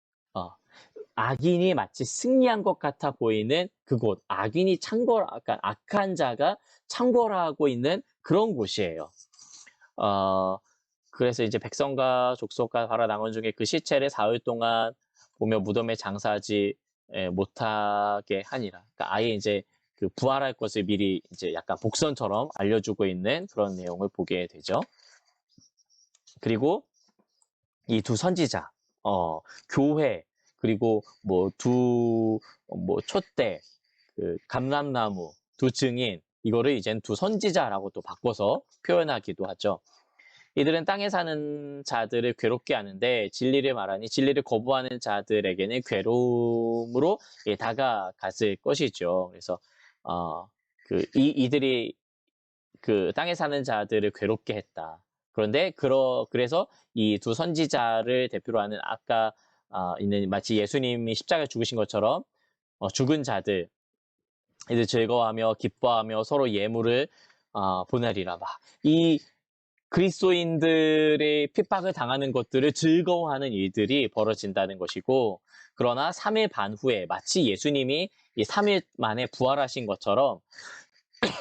악인이 마치 승리한 것 같아 보이는 그곳. 악인이 그러니까 악한 자가 창궐하고 있는 그런 곳이에요. 그래서 이제 백성과 족속과 가라 나온 중에 그 시체를 사흘 동안 보며 무덤에 장사하지 못하게 하니라. 그러니까 아예 이제 부활할 것을 미리 이제 약간 복선처럼 알려주고 있는 그런 내용을 보게 되죠. 그리고 이 두 선지자, 교회, 그리고 뭐 촛대, 감람나무, 두 증인, 이거를 이젠 두 선지자라고 또 바꿔서 표현하기도 하죠. 이들은 땅에 사는 자들을 괴롭게 하는데 진리를 말하니 진리를 거부하는 자들에게는 괴로움으로 다가갔을 것이죠. 그래서 이들이 땅에 사는 자들을 괴롭게 했다. 그런데 그래서 이 두 선지자를 대표로 하는 아까 있는 마치 예수님이 십자가에 죽으신 것처럼 죽은 자들 이들 즐거워하며 기뻐하며 서로 예물을 보내리라. 이 그리스도인들의 핍박을 당하는 것들을 즐거워하는 일들이 벌어진다는 것이고 그러나 3일 반 후에 마치 예수님이 이 3일 만에 부활하신 것처럼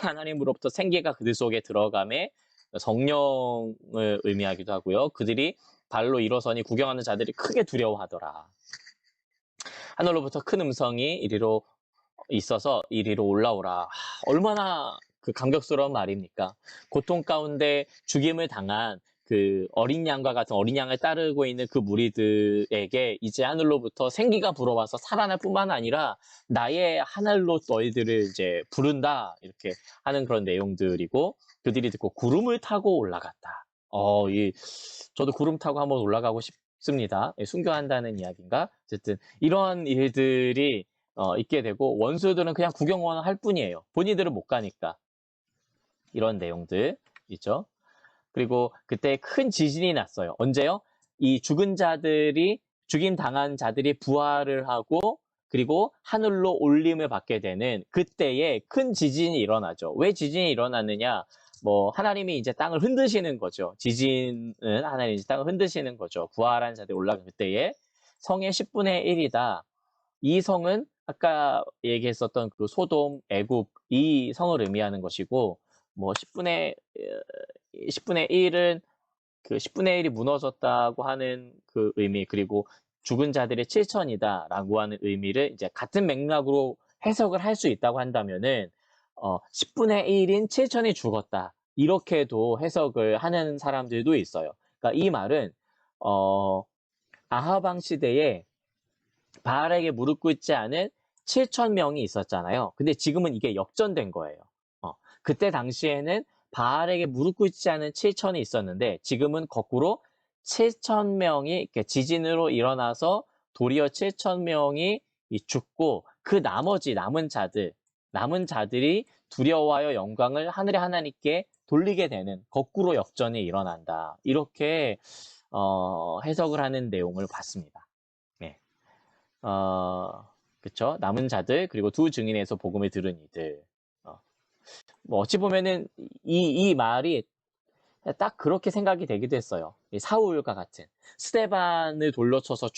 하나님으로부터 생기가 그들 속에 들어감에 성령을 의미하기도 하고요. 그들이 발로 일어서니 구경하는 자들이 크게 두려워하더라. 하늘로부터 큰 음성이 이리로 있어서 이리로 올라오라. 얼마나 감격스러운 말입니까? 고통 가운데 죽임을 당한 어린 양과 같은 어린 양을 따르고 있는 그 무리들에게 이제 하늘로부터 생기가 불어와서 살아날 뿐만 아니라 나의 하늘로 너희들을 이제 부른다 이렇게 하는 그런 내용들이고 그들이 듣고 구름을 타고 올라갔다. 저도 구름 타고 한번 올라가고 싶습니다. 순교한다는 이야기인가? 어쨌든 이런 일들이 있게 되고 원수들은 그냥 구경만 할 뿐이에요. 본인들은 못 가니까. 이런 내용들 있죠. 그리고 그때 큰 지진이 났어요. 언제요? 이 죽임 당한 자들이 부활을 하고 그리고 하늘로 올림을 받게 되는 그때에 큰 지진이 일어나죠. 왜 지진이 일어났느냐? 뭐 하나님이 이제 땅을 흔드시는 거죠. 지진은 하나님이 이제 땅을 흔드시는 거죠. 부활한 자들이 올라간 그때에 성의 10분의 1이다. 이 성은 아까 얘기했었던 그 소돔, 애굽 이 성을 의미하는 것이고 뭐 10분의 1은 그 10분의 1이 무너졌다고 하는 그 의미 그리고 죽은 자들의 7천이다라고 하는 의미를 이제 같은 맥락으로 해석을 할 수 있다고 한다면은 10분의 1인 7천이 죽었다. 이렇게도 해석을 하는 사람들도 있어요. 그러니까 이 말은 아합 왕 시대에 바알에게 무릎 꿇지 않은 7천 명이 있었잖아요. 근데 지금은 이게 역전된 거예요. 그때 당시에는 바알에게 무릎 꿇지 않은 7천이 있었는데 지금은 거꾸로 7천 명이 지진으로 일어나서 도리어 7천 명이 죽고 그 나머지 남은 자들이 두려워하여 영광을 하늘의 하나님께 돌리게 되는 거꾸로 역전이 일어난다. 이렇게 해석을 하는 내용을 봤습니다. 네. 그쵸? 남은 자들 그리고 두 증인에서 복음을 들은 이들. 뭐 어찌 보면은 이 말이 딱 그렇게 생각이 되기도 했어요. 사울과 같은 스데반을 돌려쳐서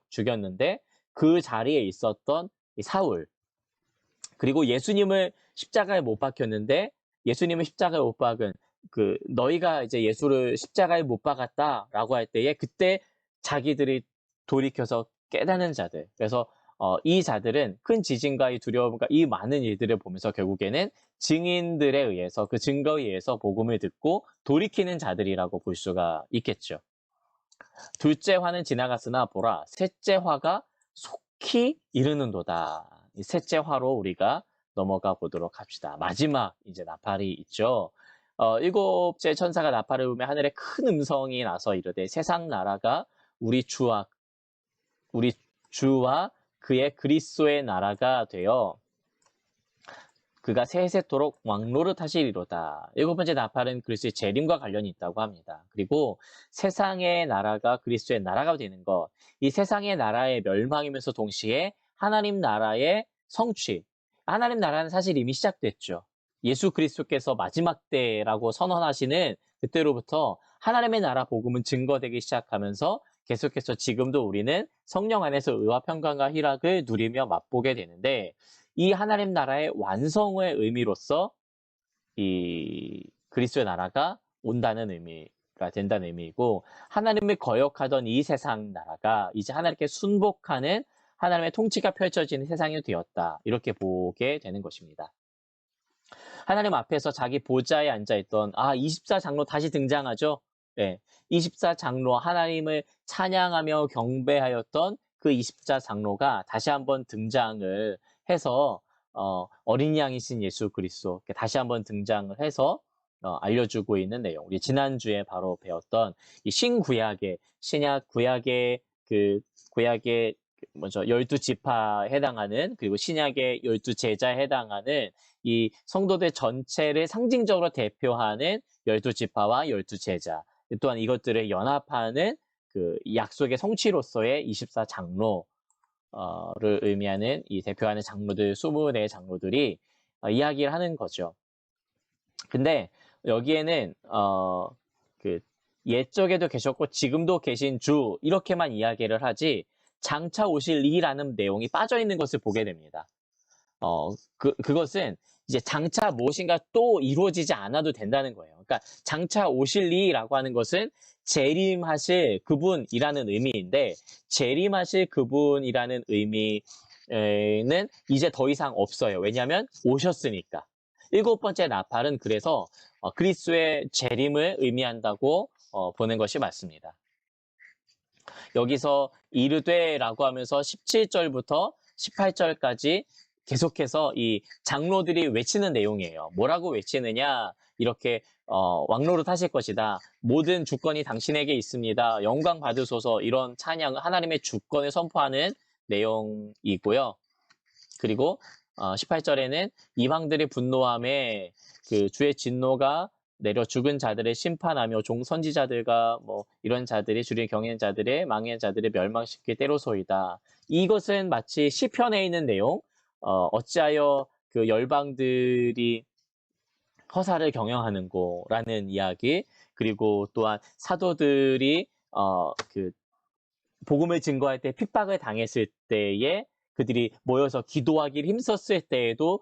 죽였는데 그 자리에 있었던 사울 그리고 예수님을 십자가에 못 박혔는데 예수님을 십자가에 못 박은 그 너희가 이제 예수를 십자가에 못 박았다라고 할 때에 그때 자기들이 돌이켜서 깨닫는 자들. 그래서 이 자들은 큰 지진과 이 두려움과 이 많은 일들을 보면서 결국에는 증인들에 의해서 그 증거에 의해서 복음을 듣고 돌이키는 자들이라고 볼 수가 있겠죠. 둘째 화는 지나갔으나 보라 셋째 화가 속히 이르는도다. 이 셋째 화로 우리가 넘어가 보도록 합시다. 마지막 이제 나팔이 있죠. 일곱째 천사가 나팔을 불며 하늘에 큰 음성이 나서 이르되 세상 나라가 우리 주와 그의 그리스도의 나라가 되어 그가 세세토록 왕노릇 하시리로다. 일곱 번째 나팔은 그리스도의 재림과 관련이 있다고 합니다. 그리고 세상의 나라가 그리스도의 나라가 되는 것. 이 세상의 나라의 멸망이면서 동시에 하나님 나라의 성취. 하나님 나라는 사실 이미 시작됐죠. 예수 그리스도께서 마지막 때라고 선언하시는 그때로부터 하나님의 나라 복음은 증거되기 시작하면서 계속해서 지금도 우리는 성령 안에서 의와 평강과 희락을 누리며 맛보게 되는데 이 하나님 나라의 완성의 의미로서 이 그리스도의 나라가 온다는 의미가 된다는 의미이고 하나님을 거역하던 이 세상 나라가 이제 하나님께 순복하는 하나님의 통치가 펼쳐지는 세상이 되었다. 이렇게 보게 되는 것입니다. 하나님 앞에서 자기 보좌에 앉아있던 24장로 다시 등장하죠. 네, 24장로 하나님을 찬양하며 경배하였던 그 24장로가 다시 한번 등장을 해서 어린 양이신 예수 그리스도 다시 한번 등장을 해서 알려주고 있는 내용. 우리 지난주에 바로 배웠던 이 신약 구약의 그 구약의 먼저 12지파에 해당하는 그리고 신약의 12제자에 해당하는 이 성도들 전체를 상징적으로 대표하는 12지파와 12제자 또한 이것들을 연합하는 그 약속의 성취로서의 24장로를 의미하는 이 대표하는 장로들 20의 장로들이 이야기를 하는 거죠. 근데 여기에는 그 옛적에도 계셨고 지금도 계신 주 이렇게만 이야기를 하지 장차 오실 이라는 내용이 빠져 있는 것을 보게 됩니다. 그것은 이제 장차 무엇인가 또 이루어지지 않아도 된다는 거예요. 그러니까 장차 오실 이라고 하는 것은 재림하실 그분이라는 의미인데 재림하실 그분이라는 의미는 이제 더 이상 없어요. 왜냐하면 오셨으니까. 일곱 번째 나팔은 그래서 그리스도의 재림을 의미한다고 보는 것이 맞습니다. 여기서 이르되라고 하면서 17절부터 18절까지 계속해서 이 장로들이 외치는 내용이에요. 뭐라고 외치느냐? 이렇게 왕노릇 하실 것이다. 모든 주권이 당신에게 있습니다. 영광 받으소서 이런 찬양 하나님의 주권을 선포하는 내용이고요. 그리고 18절에는 이방들의 분노함에 그 주의 진노가 내려 죽은 자들을 심판하며 종 선지자들과 뭐 이런 자들이 주의 경외한 자들의 망한 자들을 멸망시킬 때로소이다. 이것은 마치 시편에 있는 내용, 어찌하여 그 열방들이 허사를 경영하는고라는 이야기, 그리고 또한 사도들이 그 복음을 증거할 때 핍박을 당했을 때에 그들이 모여서 기도하기를 힘썼을 때에도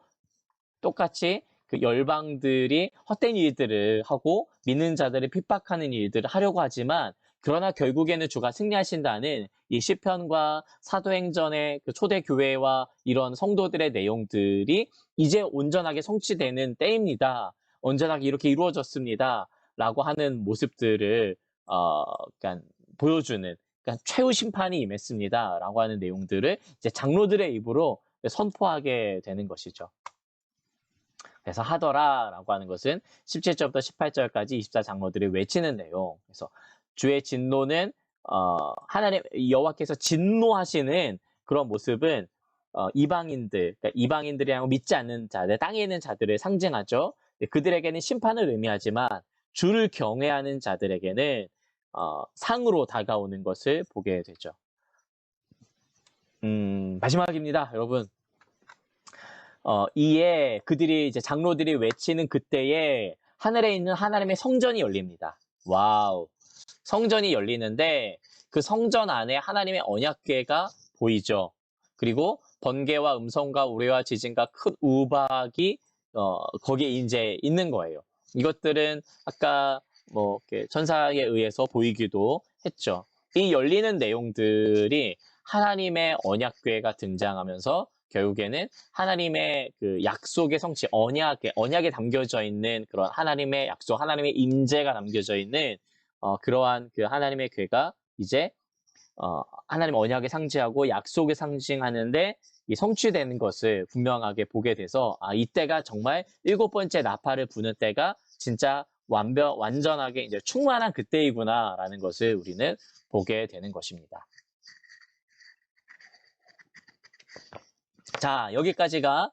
똑같이 그 열방들이 헛된 일들을 하고 믿는 자들을 핍박하는 일들을 하려고 하지만, 그러나 결국에는 주가 승리하신다는 이 시편과 사도행전의 그 초대교회와 이런 성도들의 내용들이 이제 온전하게 성취되는 때입니다. 온전하게 이렇게 이루어졌습니다. 라고 하는 모습들을 그러니까 보여주는, 그러니까 최후 심판이 임했습니다. 라고 하는 내용들을 이제 장로들의 입으로 선포하게 되는 것이죠. 그래서 하더라라고 하는 것은 17절부터 18절까지 24장로들이 외치는 내용. 그래서 주의 진노는 하나님 여호와께서 진노하시는 그런 모습은 이방인들, 그러니까 이방인들이라고 믿지 않는 자들, 땅에 있는 자들을 상징하죠. 그들에게는 심판을 의미하지만 주를 경외하는 자들에게는 상으로 다가오는 것을 보게 되죠. 마지막입니다, 여러분. 이에 그들이 이제 장로들이 외치는 그때에 하늘에 있는 하나님의 성전이 열립니다. 와우. 성전이 열리는데 그 성전 안에 하나님의 언약궤가 보이죠. 그리고 번개와 음성과 우레와 지진과 큰 우박이 거기에 이제 있는 거예요. 이것들은 아까 뭐 천사에 의해서 보이기도 했죠. 이 열리는 내용들이 하나님의 언약궤가 등장하면서 결국에는 하나님의 그 약속의 성취, 언약에 담겨져 있는 그런 하나님의 약속, 하나님의 임재가 담겨져 있는 그러한 그 하나님의 궤가 이제 하나님 언약을 상징하고 약속을 상징하는데 이 성취되는 것을 분명하게 보게 돼서 이때가 정말 7번째 나팔을 부는 때가 진짜 완전하게 이제 충만한 그때이구나라는 것을 우리는 보게 되는 것입니다. 자, 여기까지가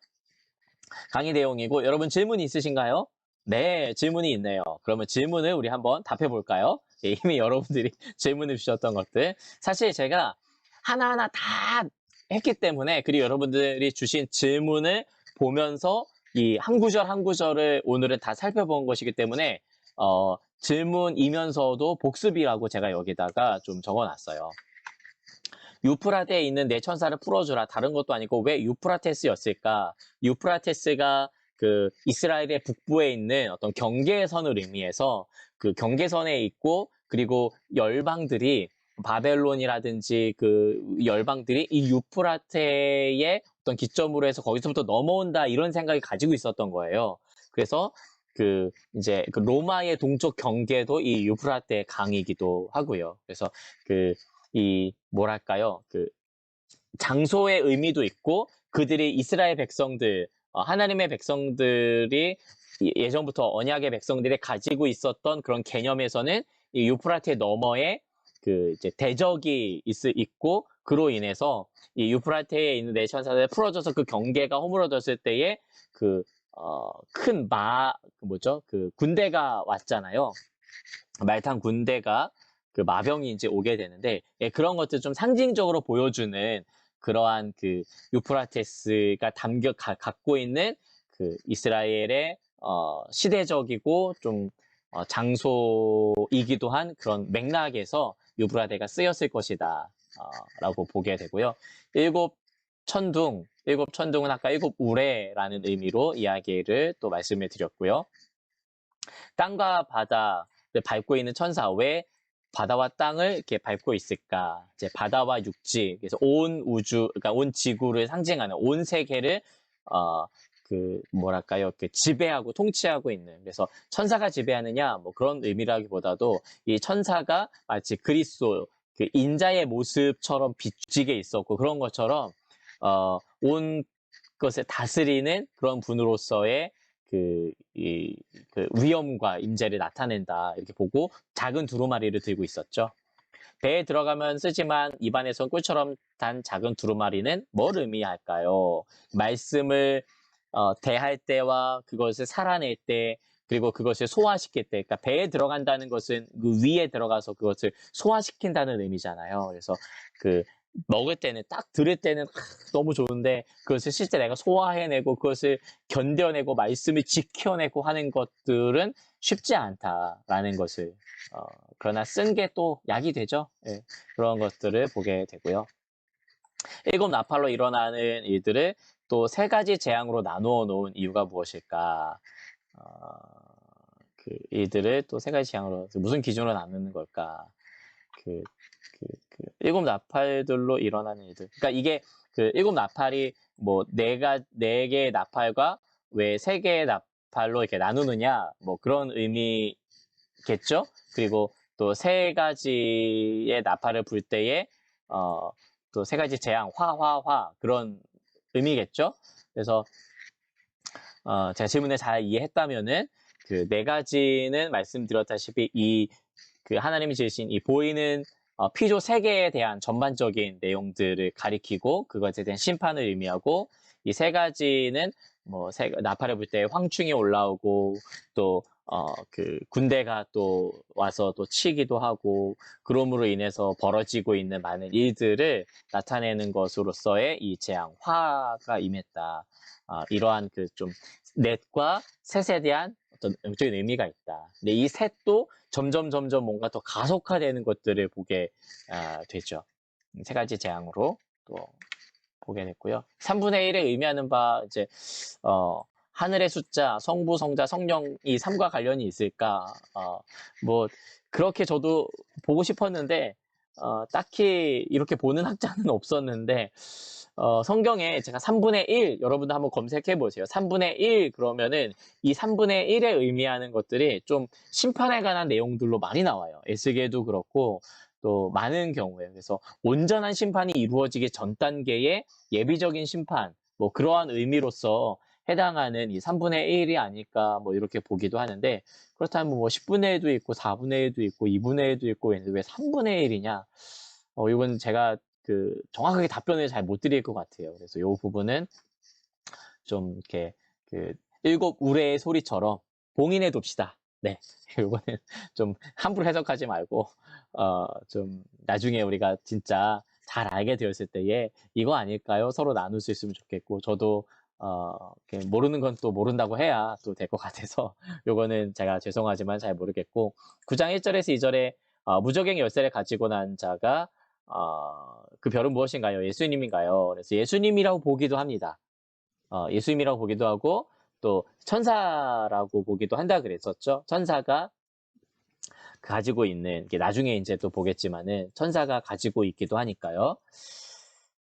강의 내용이고, 여러분 질문이 있으신가요? 네, 질문이 있네요. 그러면 질문을 우리 한번 답해 볼까요? 예, 이미 여러분들이 질문을 주셨던 것들. 사실 제가 하나하나 다 했기 때문에, 그리고 여러분들이 주신 질문을 보면서 이 한 구절 한 구절을 오늘은 다 살펴본 것이기 때문에 질문이면서도 복습이라고 제가 여기다가 좀 적어놨어요. 유프라테에 있는 네 천사를 풀어주라. 다른 것도 아니고 왜 유프라테스였을까? 유프라테스가 그 이스라엘의 북부에 있는 어떤 경계선을 의미해서 그 경계선에 있고, 그리고 열방들이 바벨론이라든지 그 열방들이 이 유프라테의 어떤 기점으로 해서 거기서부터 넘어온다, 이런 생각이 가지고 있었던 거예요. 그래서 그 이제 그 로마의 동쪽 경계도 이 유프라테 강이기도 하고요. 그래서 이 뭐랄까요, 그 장소의 의미도 있고, 그들이 이스라엘 백성들, 하나님의 백성들이 예전부터 언약의 백성들이 가지고 있었던 그런 개념에서는 이 유프라테 너머에 그 이제 대적이 있고, 그로 인해서 이 유프라테에 있는 네 천사들 풀어져서 그 경계가 허물어졌을 때에 그 큰 그 군대가 왔잖아요. 말탄 군대가 그 마병이 이제 오게 되는데, 예, 그런 것들 좀 상징적으로 보여주는 그러한 그 유프라테스가 갖고 있는 그 이스라엘의 시대적이고 좀 장소이기도 한 그런 맥락에서 유브라데가 쓰였을 것이다 라고 보게 되고요. 일곱 천둥은 아까 일곱 우레라는 의미로 이야기를 또 말씀을 드렸고요. 땅과 바다를 밟고 있는 천사, 왜 바다와 땅을 이렇게 밟고 있을까? 이제 바다와 육지, 그래서 온 우주, 그러니까 온 지구를 상징하는 온 세계를 그 뭐랄까요, 그 지배하고 통치하고 있는. 그래서 천사가 지배하느냐, 뭐 그런 의미라기보다도 이 천사가 마치 그리스도 그 인자의 모습처럼 비추게 있었고, 그런 것처럼 온 것을 다스리는 그런 분으로서의 그 위엄과 임재를 나타낸다, 이렇게 보고 작은 두루마리를 들고 있었죠. 배에 들어가면 쓰지만 입안에선 꿀처럼 단 작은 두루마리는 뭘 의미할까요? 말씀을 대할 때와 그것을 살아낼 때 그리고 그것을 소화시킬 때, 그러니까 배에 들어간다는 것은 그 위에 들어가서 그것을 소화시킨다는 의미잖아요. 그래서 그 먹을 때는 딱 들을 때는 너무 좋은데 그것을 실제 내가 소화해내고 그것을 견뎌내고 말씀을 지켜내고 하는 것들은 쉽지 않다라는 것을 그러나 쓴 게 또 약이 되죠. 예, 그런 것들을 보게 되고요. 일곱 나팔로 일어나는 일들을 또 세 가지 재앙으로 나누어 놓은 이유가 무엇일까? 그 일들을 또 세 가지 재앙으로 무슨 기준으로 나누는 걸까? 그 일곱 나팔들로 일어나는 일들. 그러니까 이게 그 일곱 나팔이 뭐 네 개의 나팔과 왜 세 개의 나팔로 이렇게 나누느냐 뭐 그런 의미겠죠. 그리고 또 세 가지의 나팔을 불 때에 또 세 가지 재앙 화 그런 의미겠죠. 그래서 제가 질문을 잘 이해했다면은 그 네 가지는 말씀드렸다시피 이 그 하나님이 지으신 이 보이는 피조 세계에 대한 전반적인 내용들을 가리키고 그것에 대한 심판을 의미하고 이 세 가지는 뭐 나팔을 불 때 황충이 올라오고 또 그 군대가 또 와서 또 치기도 하고 그럼으로 인해서 벌어지고 있는 많은 일들을 나타내는 것으로서의 이 재앙 화가 임했다. 이러한 그 좀 넷과 셋에 대한 어떤 영적인 의미가 있다. 근데 이 셋도 점점 뭔가 더 가속화되는 것들을 보게 되죠. 세 가지 재앙으로 또 보게 됐고요. 3분의 1에 의미하는 바 이제 하늘의 숫자, 성부, 성자, 성령이 3과 관련이 있을까? 뭐 그렇게 저도 보고 싶었는데 딱히 이렇게 보는 학자는 없었는데 성경에 제가 3분의 1 여러분도 한번 검색해 보세요. 3분의 1 그러면은 이 3분의 1에 의미하는 것들이 좀 심판에 관한 내용들로 많이 나와요. 에스겔도 그렇고 또 많은 경우에 그래서 온전한 심판이 이루어지기 전 단계의 예비적인 심판 뭐 그러한 의미로서 해당하는 이 3분의 1이 아닐까 뭐 이렇게 보기도 하는데 그렇다면 뭐 10분의 1도 있고 4분의 1도 있고 2분의 1도 있고 왜 3분의 1이냐? 이건 제가 그 정확하게 답변을 잘 못 드릴 것 같아요. 그래서 이 부분은 좀 이렇게 그 일곱 우레의 소리처럼 봉인해 둡시다. 네, 이거는 좀 함부로 해석하지 말고 좀 나중에 우리가 진짜 잘 알게 되었을 때에 이거 아닐까요? 서로 나눌 수 있으면 좋겠고 저도 이렇게 모르는 건 또 모른다고 해야 또 될 것 같아서 요거는 제가 죄송하지만 잘 모르겠고 9장 1절에서 2절에 무적의 열쇠를 가지고 난 자가 그 별은 무엇인가요? 예수님인가요? 그래서 예수님이라고 보기도 합니다. 예수님이라고 보기도 하고 또 천사라고 보기도 한다 그랬었죠. 천사가 가지고 있는 게 나중에 이제 또 보겠지만은 천사가 가지고 있기도 하니까요.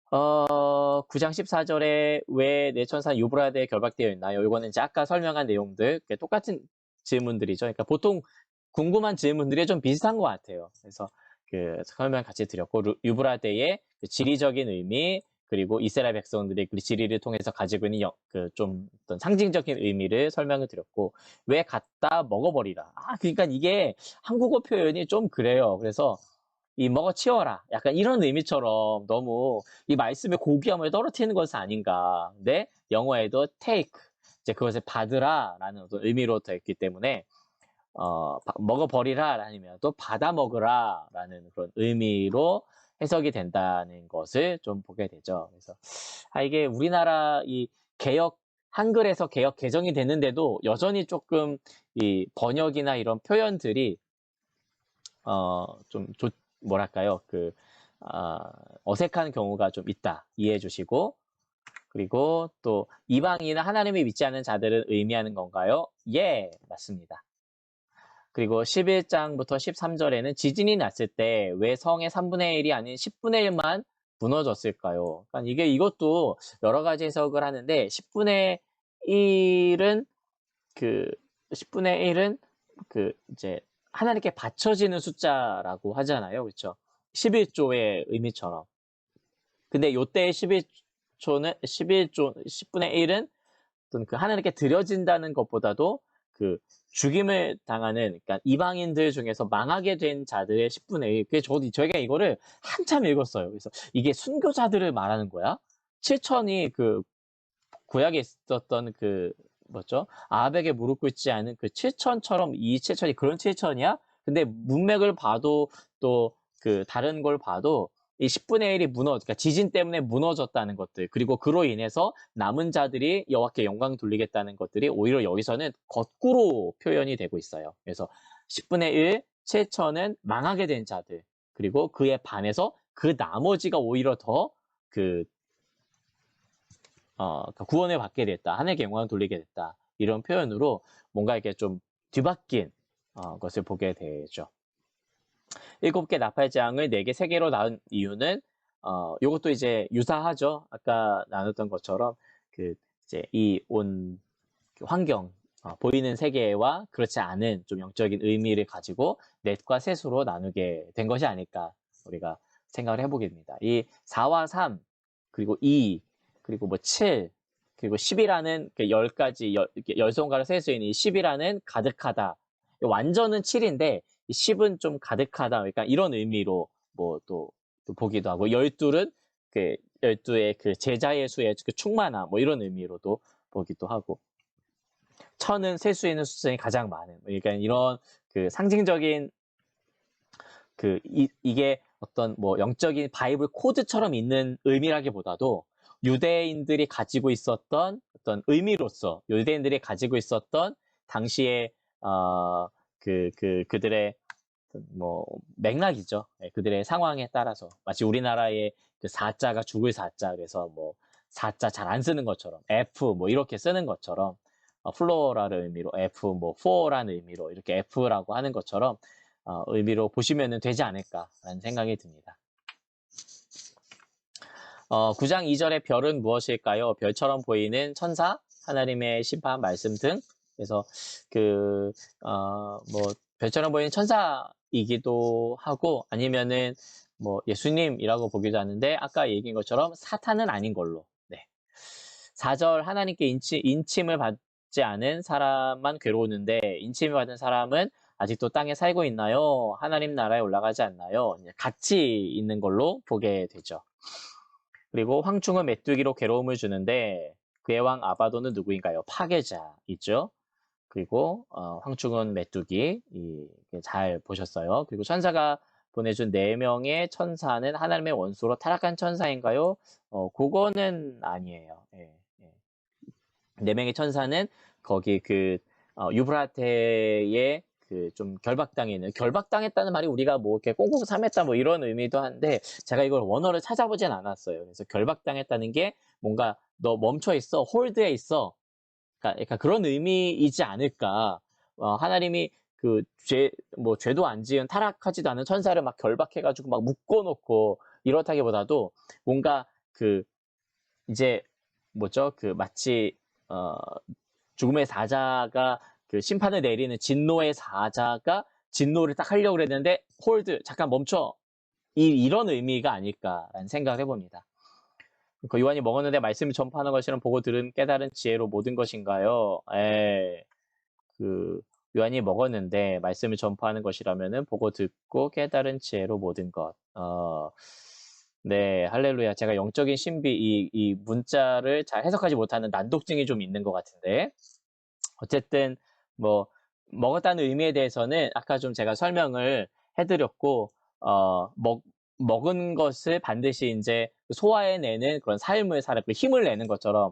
9장 14절에 왜 내 천사 유브라데에 결박되어 있나요? 이거는 이제 아까 설명한 내용들 똑같은 질문들이죠. 그러니까 보통 궁금한 질문들이 좀 비슷한 것 같아요. 그래서 그 설명 같이 드렸고 유브라데의 그 지리적인 의미 그리고 이스라엘 백성들이 그 지리를 통해서 가지고 있는 그 좀 어떤 상징적인 의미를 설명을 드렸고 왜 갖다 먹어버리라. 그러니까 이게 한국어 표현이 좀 그래요. 그래서 이 먹어치워라. 약간 이런 의미처럼 너무 이 말씀의 고귀함을 떨어뜨리는 것은 아닌가. 근데 영어에도 take, 이제 그것을 받으라라는 어떤 의미로 되어 있기 때문에 먹어버리라 아니면 또 받아 먹으라라는 그런 의미로 해석이 된다는 것을 좀 보게 되죠. 그래서 이게 우리나라 이 개역 한글에서 개역 개정이 됐는데도 여전히 조금 이 번역이나 이런 표현들이 좀 뭐랄까요 그 어색한 경우가 좀 있다 이해해 주시고 그리고 또 이방인이나 하나님을 믿지 않는 자들을 의미하는 건가요? 예, 맞습니다. 그리고 11장부터 13절에는 지진이 났을 때 왜 성의 3분의 1이 아닌 10분의 1만 무너졌을까요? 그러니까 이것도 여러 가지 해석을 하는데 10분의 1은 그 10분의 1은 그 이제 하나님께 바쳐지는 숫자라고 하잖아요. 그렇죠? 11조의 의미처럼. 근데 요때의 11조는 10분의 1은 어떤 그 하나님께 드려진다는 것보다도 그 죽임을 당하는, 그러니까 이방인들 중에서 망하게 된 자들의 10분의 1. 그게 저희가 이거를 한참 읽었어요. 그래서 이게 순교자들을 말하는 거야? 7천이 그 구약에 있었던 그 뭐죠? 아합에게 무릎 꿇지 않은 그 7천처럼 이 7천이 그런 7천이야? 근데 문맥을 봐도 또 그 다른 걸 봐도 이 10분의 1이 그러니까 지진 때문에 무너졌다는 것들, 그리고 그로 인해서 남은 자들이 여호와께 영광 돌리겠다는 것들이 오히려 여기서는 거꾸로 표현이 되고 있어요. 그래서 10분의 1, 7천은 망하게 된 자들, 그리고 그에 반해서 그 나머지가 오히려 더그 그러니까 구원을 받게 됐다. 하늘께 영광을 돌리게 됐다. 이런 표현으로 뭔가 이렇게 좀 뒤바뀐 것을 보게 되죠. 7개 나팔장을 4개, 3개로 나눈 이유는 요것도 이제 유사하죠. 아까 나눴던 것처럼 그 이제 이 온 환경, 보이는 세계와 그렇지 않은 좀 영적인 의미를 가지고 넷과 셋으로 나누게 된 것이 아닐까 우리가 생각을 해보게 됩니다. 이 4와 3, 그리고 2, 그리고 뭐 7, 그리고 10이라는 10가지, 열 손가락 셀 수 있는 이 10이라는 가득하다. 완전은 7인데 10은 좀 가득하다. 그러니까 이런 의미로 뭐 또 보기도 하고, 12은 그 12의 그 제자의 수의 그 충만함, 뭐 이런 의미로도 보기도 하고, 1000은 셀 수 있는 숫자이 가장 많은. 그러니까 이런 그 상징적인 이게 어떤 뭐 영적인 바이블 코드처럼 있는 의미라기보다도 유대인들이 가지고 있었던 어떤 의미로서, 유대인들이 가지고 있었던 당시에 그들의 뭐 맥락이죠. 네, 그들의 상황에 따라서 마치 우리나라의 그 사자가 죽을 사자, 그래서 뭐 사자 잘 안 쓰는 것처럼 F 뭐 이렇게 쓰는 것처럼, 플로라를 의미로 F 뭐 for라는 의미로 이렇게 F라고 하는 것처럼 의미로 보시면 되지 않을까라는 생각이 듭니다. 9장 2절의 별은 무엇일까요? 별처럼 보이는 천사, 하나님의 심판 말씀 등. 그래서 뭐 별처럼 보이는 천사이기도 하고, 아니면은 뭐 예수님이라고 보기도 하는데, 아까 얘기한 것처럼 사탄은 아닌 걸로. 네. 4절 하나님께 인침을 받지 않은 사람만 괴로우는데, 인침을 받은 사람은 아직도 땅에 살고 있나요? 하나님 나라에 올라가지 않나요? 같이 있는 걸로 보게 되죠. 그리고 황충은 메뚜기로 괴로움을 주는데, 그의 왕 아바도는 누구인가요? 파괴자이죠. 그리고 황충은 메뚜기, 잘 보셨어요. 그리고 천사가 보내준 4명의 천사는 하나님의 원수로 타락한 천사인가요? 그거는 아니에요. 예, 예. 4명의 천사는 거기 유브라테의 좀 결박당했다는 말이 우리가 뭐 이렇게 꽁꽁 삼했다 뭐 이런 의미도 한데, 제가 이걸 원어를 찾아보진 않았어요. 그래서 결박당했다는 게 뭔가 너 멈춰 있어, 홀드에 있어. 그러니까 그런 의미이지 않을까. 하나님이 죄도 안 지은 타락하지도 않은 천사를 막 결박해가지고 막 묶어놓고 이렇다기보다도 뭔가 이제 뭐죠? 마치 죽음의 사자가 심판을 내리는 진노의 사자가 진노를 딱 하려고 그랬는데 홀드, 잠깐 멈춰. 이런 의미가 아닐까라는 생각을 해봅니다. 요한이 먹었는데 말씀을 전파하는 것이란 보고 들은 깨달은 지혜로 모든 것인가요? 요한이 먹었는데 말씀을 전파하는 것이라면은 보고 듣고 깨달은 지혜로 모든 것. 네, 할렐루야. 제가 영적인 신비, 이 문자를 잘 해석하지 못하는 난독증이 좀 있는 것 같은데, 어쨌든 뭐 먹었다는 의미에 대해서는 아까 좀 제가 설명을 해드렸고, 먹은 것을 반드시 이제 소화해내는 그런 삶을 힘을 내는 것처럼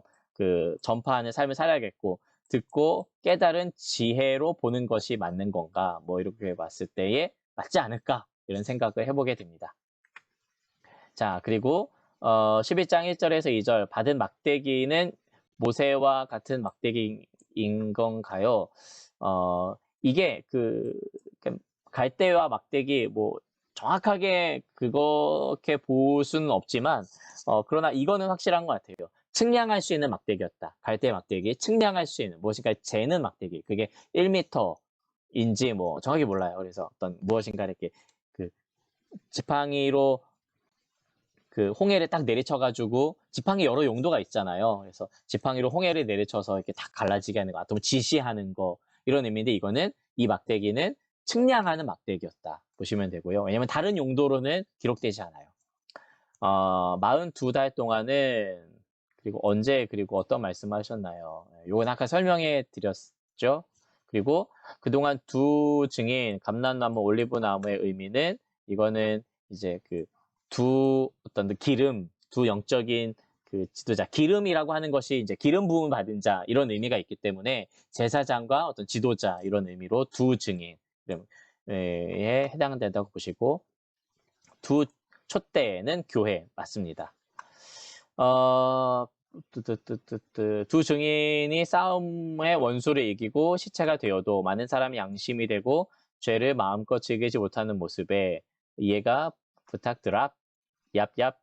전파하는 삶을 살아야겠고, 듣고 깨달은 지혜로 보는 것이 맞는 건가, 뭐 이렇게 봤을 때에 맞지 않을까, 이런 생각을 해보게 됩니다. 자, 그리고 11장 1절에서 2절, 받은 막대기는 모세와 같은 막대기인 건가요? 이게 갈대와 막대기, 뭐 정확하게 그렇게 볼 수는 없지만, 그러나 이거는 확실한 것 같아요. 측량할 수 있는 막대기였다. 갈대 막대기, 측량할 수 있는, 무엇인가 재는 막대기. 그게 1m인지 뭐 정확히 몰라요. 그래서 무엇인가 이렇게 지팡이로 홍해를 딱 내리쳐가지고, 지팡이 여러 용도가 있잖아요. 그래서 지팡이로 홍해를 내리쳐서 이렇게 딱 갈라지게 하는 거, 또 지시하는 거, 이런 의미인데 이거는 이 막대기는 측량하는 막대기였다 보시면 되고요. 왜냐면 다른 용도로는 기록되지 않아요. 42달 동안은 그리고 언제 그리고 어떤 말씀하셨나요? 요건 아까 설명해 드렸죠. 그리고 그동안 두 증인 감람나무 올리브나무의 의미는 이거는 이제 그 두 어떤 기름, 두 영적인 그 지도자, 기름이라고 하는 것이 이제 기름 부음 받은 자 이런 의미가 있기 때문에 제사장과 어떤 지도자 이런 의미로 두 증인에 해당된다고 보시고 두 촛대는 교회 맞습니다. 두 증인이 싸움의 원수를 이기고 시체가 되어도 많은 사람이 양심이 되고 죄를 마음껏 즐기지 못하는 모습에 이해가 부탁드랍 얍얍.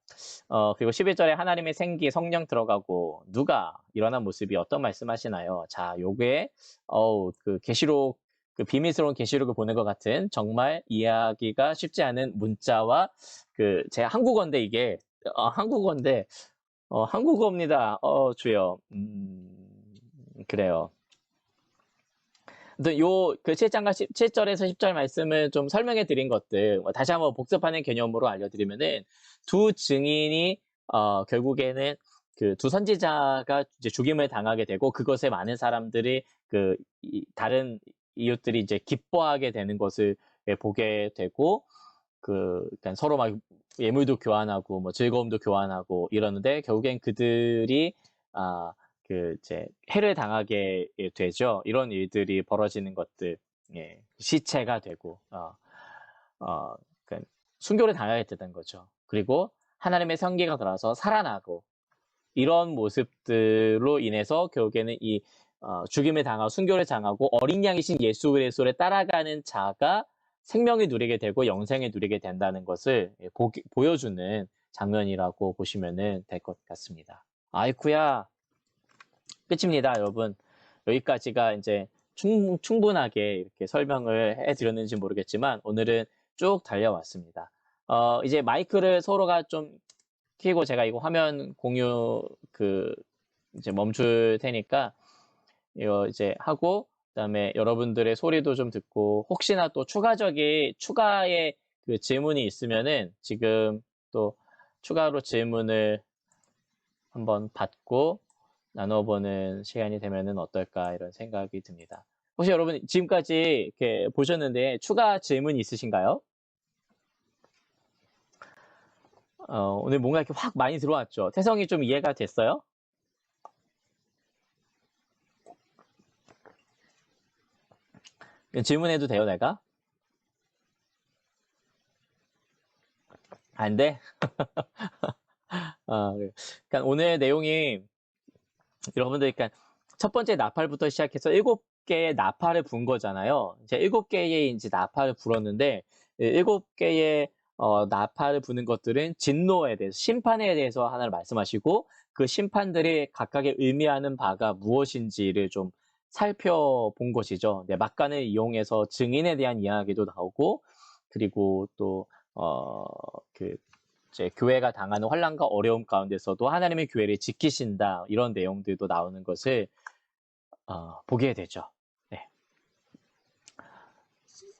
그리고 11절에 하나님의 생기 성령 들어가고 누가 일어난 모습이 어떤 말씀하시나요? 자, 요게 그 계시록 그 비밀스러운 계시록을 보는 것 같은 정말 이해하기가 쉽지 않은 문자와 그 제 한국어인데 이게 한국어인데 한국어입니다. 주여. 그래요. 요그 7장과 7절에서 10절 말씀을 좀 설명해 드린 것들 다시 한번 복습하는 개념으로 알려드리면은 두 증인이 결국에는 그 두 선지자가 이제 죽임을 당하게 되고 그것에 많은 사람들이 다른 이웃들이 이제 기뻐하게 되는 것을 보게 되고 그러니까 서로 막 예물도 교환하고 뭐 즐거움도 교환하고 이러는데 결국엔 그들이 이제 해를 당하게 되죠. 이런 일들이 벌어지는 것들, 예, 시체가 되고, 그러니까 순교를 당하게 되는 거죠. 그리고 하나님의 성기가 돌아서 살아나고 이런 모습들로 인해서 결국에는 이 죽임을 당하고 순교를 당하고 어린 양이신 예수 그리스도를 따라가는 자가 생명을 누리게 되고 영생을 누리게 된다는 것을 보여주는 장면이라고 보시면 될 것 같습니다. 아이쿠야. 끝입니다, 여러분. 여기까지가 이제 충분하게 이렇게 설명을 해드렸는지 모르겠지만 오늘은 쭉 달려왔습니다. 이제 마이크를 서로가 좀 켜고 제가 이거 화면 공유 이제 멈출 테니까 이거 이제 하고 그다음에 여러분들의 소리도 좀 듣고 혹시나 또 추가의 그 질문이 있으면은 지금 또 추가로 질문을 한번 받고 나눠보는 시간이 되면은 어떨까 이런 생각이 듭니다. 혹시 여러분 지금까지 이렇게 보셨는데 추가 질문 있으신가요? 오늘 뭔가 이렇게 확 많이 들어왔죠. 태성이 좀 이해가 됐어요? 질문해도 돼요, 내가? 안 돼? 그러니까 오늘 내용이 여러분들 그러니까 첫 번째 나팔부터 시작해서 7개의 나팔을 분 거잖아요. 이제 7개의 이제 나팔을 불었는데 7개의 나팔을 부는 것들은 진노에 대해서 심판에 대해서 하나를 말씀하시고 그 심판들이 각각의 의미하는 바가 무엇인지를 좀 살펴본 것이죠. 네, 막간을 이용해서 증인에 대한 이야기도 나오고 그리고 또 이제 교회가 당하는 환난과 어려움 가운데서도 하나님의 교회를 지키신다 이런 내용들도 나오는 것을 보게 되죠. 네.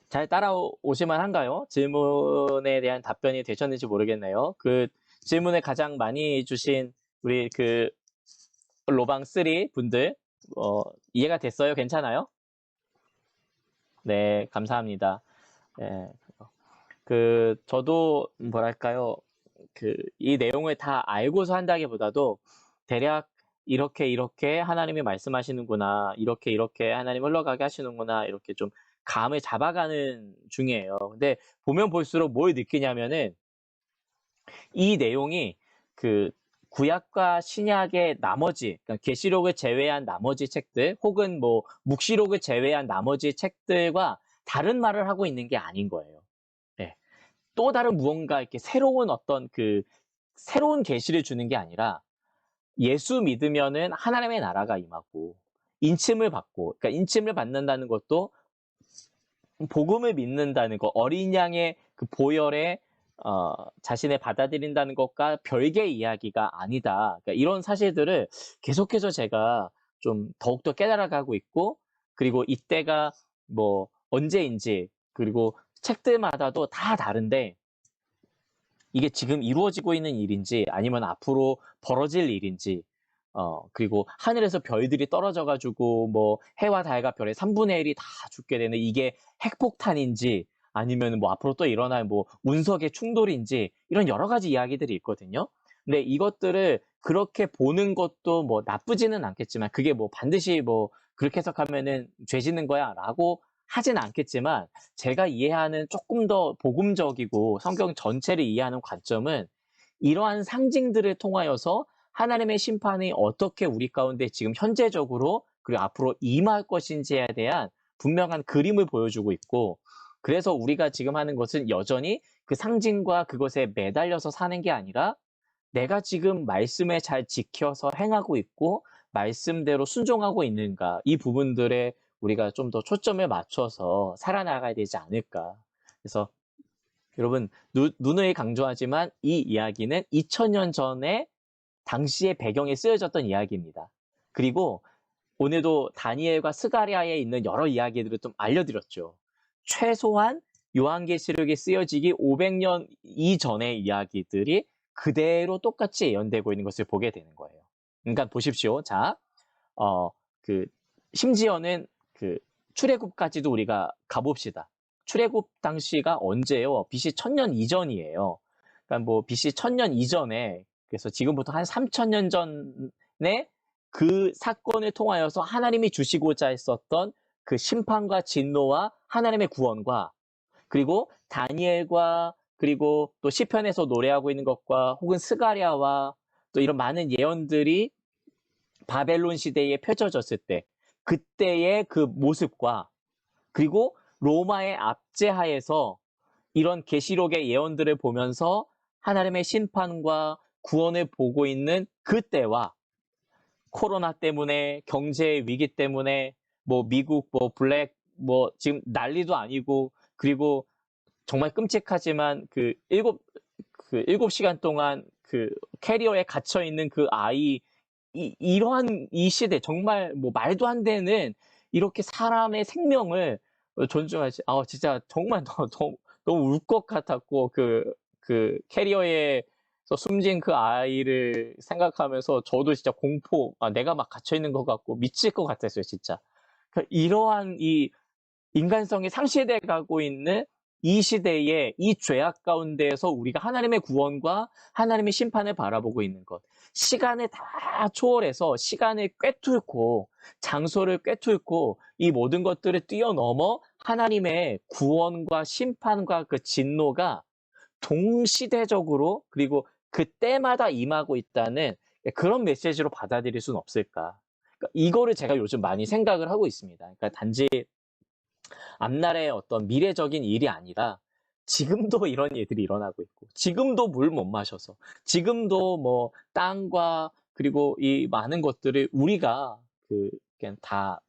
잘 따라오실만 한가요? 질문에 대한 답변이 되셨는지 모르겠네요. 그 질문을 가장 많이 주신 우리 그 로방 3 분들 이해가 됐어요? 괜찮아요? 네, 감사합니다. 네. 저도 뭐랄까요? 이 내용을 다 알고서 한다기보다도 대략 이렇게 하나님이 말씀하시는구나, 이렇게 하나님 흘러가게 하시는구나, 이렇게 좀 감을 잡아가는 중이에요. 근데 보면 볼수록 뭘 느끼냐면은 이 내용이 그 구약과 신약의 나머지, 그러니까 계시록을 제외한 나머지 책들, 혹은 뭐 묵시록을 제외한 나머지 책들과 다른 말을 하고 있는 게 아닌 거예요. 네. 또 다른 무언가 이렇게 새로운 계시를 주는 게 아니라 예수 믿으면은 하나님의 나라가 임하고 인침을 받고 그러니까 인침을 받는다는 것도 복음을 믿는다는 것, 어린 양의 그 보혈에 자신을 받아들인다는 것과 별개의 이야기가 아니다. 그러니까 이런 사실들을 계속해서 제가 좀 더욱더 깨달아가고 있고 그리고 이때가 뭐 언제인지, 그리고 책들마다도 다 다른데 이게 지금 이루어지고 있는 일인지 아니면 앞으로 벌어질 일인지, 그리고 하늘에서 별들이 떨어져가지고 뭐 해와 달과 별의 3분의 1이 다 죽게 되는 이게 핵폭탄인지, 아니면 뭐 앞으로 또 일어날 뭐 운석의 충돌인지, 이런 여러 가지 이야기들이 있거든요. 근데 이것들을 그렇게 보는 것도 뭐 나쁘지는 않겠지만, 그게 뭐 반드시 뭐 그렇게 해석하면은 죄 짓는 거야 라고 하진 않겠지만, 제가 이해하는 조금 더 복음적이고 성경 전체를 이해하는 관점은 이러한 상징들을 통하여서 하나님의 심판이 어떻게 우리 가운데 지금 현재적으로 그리고 앞으로 임할 것인지에 대한 분명한 그림을 보여주고 있고, 그래서 우리가 지금 하는 것은 여전히 그 상징과 그것에 매달려서 사는 게 아니라 내가 지금 말씀에 잘 지켜서 행하고 있고 말씀대로 순종하고 있는가, 이 부분들에 우리가 좀 더 초점을 맞춰서 살아나가야 되지 않을까. 그래서 여러분, 누누이 강조하지만 이 이야기는 2000년 전에 당시의 배경에 쓰여졌던 이야기입니다. 그리고 오늘도 다니엘과 스가랴에 있는 여러 이야기들을 좀 알려드렸죠. 최소한 요한계시록에 쓰여지기 500년 이전의 이야기들이 그대로 똑같이 예언되고 있는 것을 보게 되는 거예요. 그러니까 보십시오. 자, 그 심지어는 그 출애굽까지도 우리가 가봅시다. 출애굽 당시가 언제예요? BC 1000년 이전이에요. 그러니까 뭐 BC 1000년 이전에, 그래서 지금부터 한 3000년 전에 그 사건을 통하여서 하나님이 주시고자 했었던 그 심판과 진노와 하나님의 구원과, 그리고 다니엘과 그리고 또 시편에서 노래하고 있는 것과 혹은 스가랴와 또 이런 많은 예언들이 바벨론 시대에 펼쳐졌을 때 그때의 그 모습과, 그리고 로마의 압제하에서 이런 계시록의 예언들을 보면서 하나님의 심판과 구원을 보고 있는 그때와, 코로나 때문에 경제 위기 때문에 뭐 미국 뭐 블랙 뭐 지금 난리도 아니고, 그리고 정말 끔찍하지만 그 7시간 동안 그 캐리어에 갇혀 있는 그 아이, 이러한 이 시대 정말 뭐 말도 안 되는 이렇게 사람의 생명을 존중하지. 진짜 정말 너무 울 것 같았고, 그 캐리어에서 숨진 그 아이를 생각하면서 저도 진짜 공포, 내가 막 갇혀 있는 것 같고 미칠 것 같았어요, 진짜. 그러니까 이러한 이 인간성이 상실돼 가고 있는 이 시대에 이 죄악 가운데에서 우리가 하나님의 구원과 하나님의 심판을 바라보고 있는 것. 시간을 다 초월해서 시간을 꿰뚫고 장소를 꿰뚫고 이 모든 것들을 뛰어넘어 하나님의 구원과 심판과 그 진노가 동시대적으로 그리고 그때마다 임하고 있다는 그런 메시지로 받아들일 수는 없을까. 그러니까 이거를 제가 요즘 많이 생각을 하고 있습니다. 그러니까 단지 앞날의 어떤 미래적인 일이 아니라 지금도 이런 일들이 일어나고 있고, 지금도 물 못 마셔서, 지금도 뭐 땅과 그리고 이 많은 것들을 우리가 그냥 다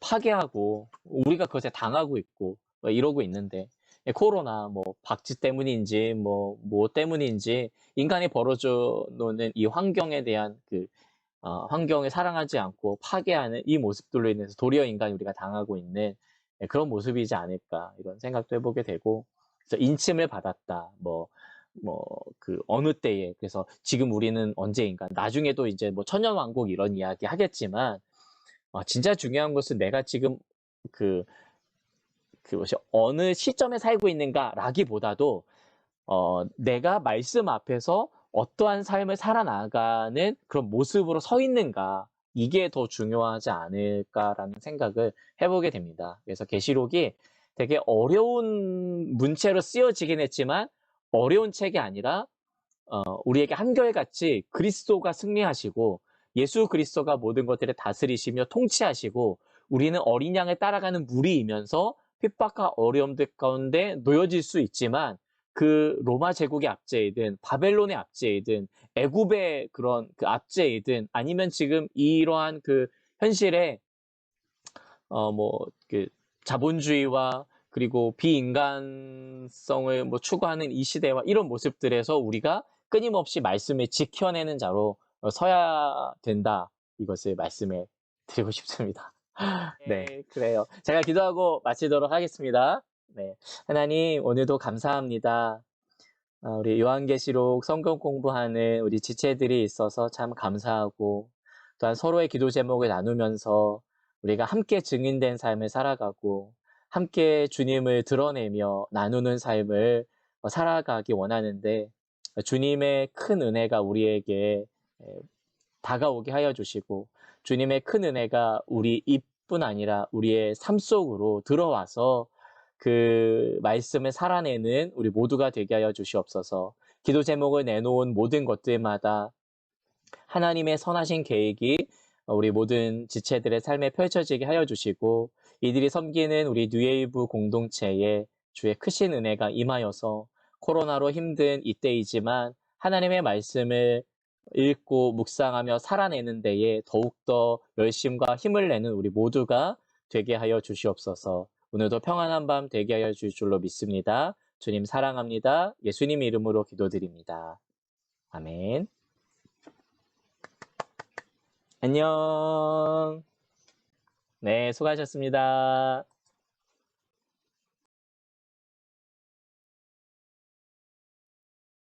파괴하고 우리가 그것에 당하고 있고 이러고 있는데, 코로나 뭐 박쥐 때문인지 뭐 때문인지 인간이 벌어져 놓는 이 환경에 대한 환경을 사랑하지 않고 파괴하는 이 모습들로 인해서 도리어 인간이 우리가 당하고 있는 그런 모습이지 않을까, 이런 생각도 해보게 되고. 그래서 인침을 받았다. 그 어느 때에, 그래서 지금 우리는 언제인가, 나중에도 이제 뭐 천년왕국 이런 이야기 하겠지만, 진짜 중요한 것은 내가 지금 그 그것이 어느 시점에 살고 있는가라기보다도 내가 말씀 앞에서 어떠한 삶을 살아나가는 그런 모습으로 서 있는가, 이게 더 중요하지 않을까라는 생각을 해보게 됩니다. 그래서 계시록이 되게 어려운 문체로 쓰여지긴 했지만 어려운 책이 아니라 우리에게 한결같이 그리스도가 승리하시고 예수 그리스도가 모든 것들을 다스리시며 통치하시고 우리는 어린 양을 따라가는 무리이면서 핍박과 어려움들 가운데 놓여질 수 있지만, 그 로마 제국의 압제이든 바벨론의 압제이든 애굽의 그런 그 압제이든 아니면 지금 이러한 그 현실의 그 자본주의와 그리고 비인간성을 뭐 추구하는 이 시대와 이런 모습들에서 우리가 끊임없이 말씀을 지켜내는 자로 서야 된다. 이것을 말씀해 드리고 싶습니다. 네, 그래요. 제가 기도하고 마치도록 하겠습니다. 네, 하나님 오늘도 감사합니다. 우리 요한계시록 성경 공부하는 우리 지체들이 있어서 참 감사하고 또한 서로의 기도 제목을 나누면서 우리가 함께 증인된 삶을 살아가고 함께 주님을 드러내며 나누는 삶을 살아가기 원하는데 주님의 큰 은혜가 우리에게 다가오게 하여 주시고 주님의 큰 은혜가 우리 입뿐 아니라 우리의 삶 속으로 들어와서 그 말씀을 살아내는 우리 모두가 되게 하여 주시옵소서. 기도 제목을 내놓은 모든 것들마다 하나님의 선하신 계획이 우리 모든 지체들의 삶에 펼쳐지게 하여 주시고 이들이 섬기는 우리 뉴웨이브 공동체에 주의 크신 은혜가 임하여서 코로나로 힘든 이때이지만 하나님의 말씀을 읽고 묵상하며 살아내는 데에 더욱더 열심과 힘을 내는 우리 모두가 되게 하여 주시옵소서. 오늘도 평안한 밤 되게 하여 주실 줄로 믿습니다. 주님 사랑합니다. 예수님 이름으로 기도드립니다. 아멘. 안녕. 네, 수고하셨습니다.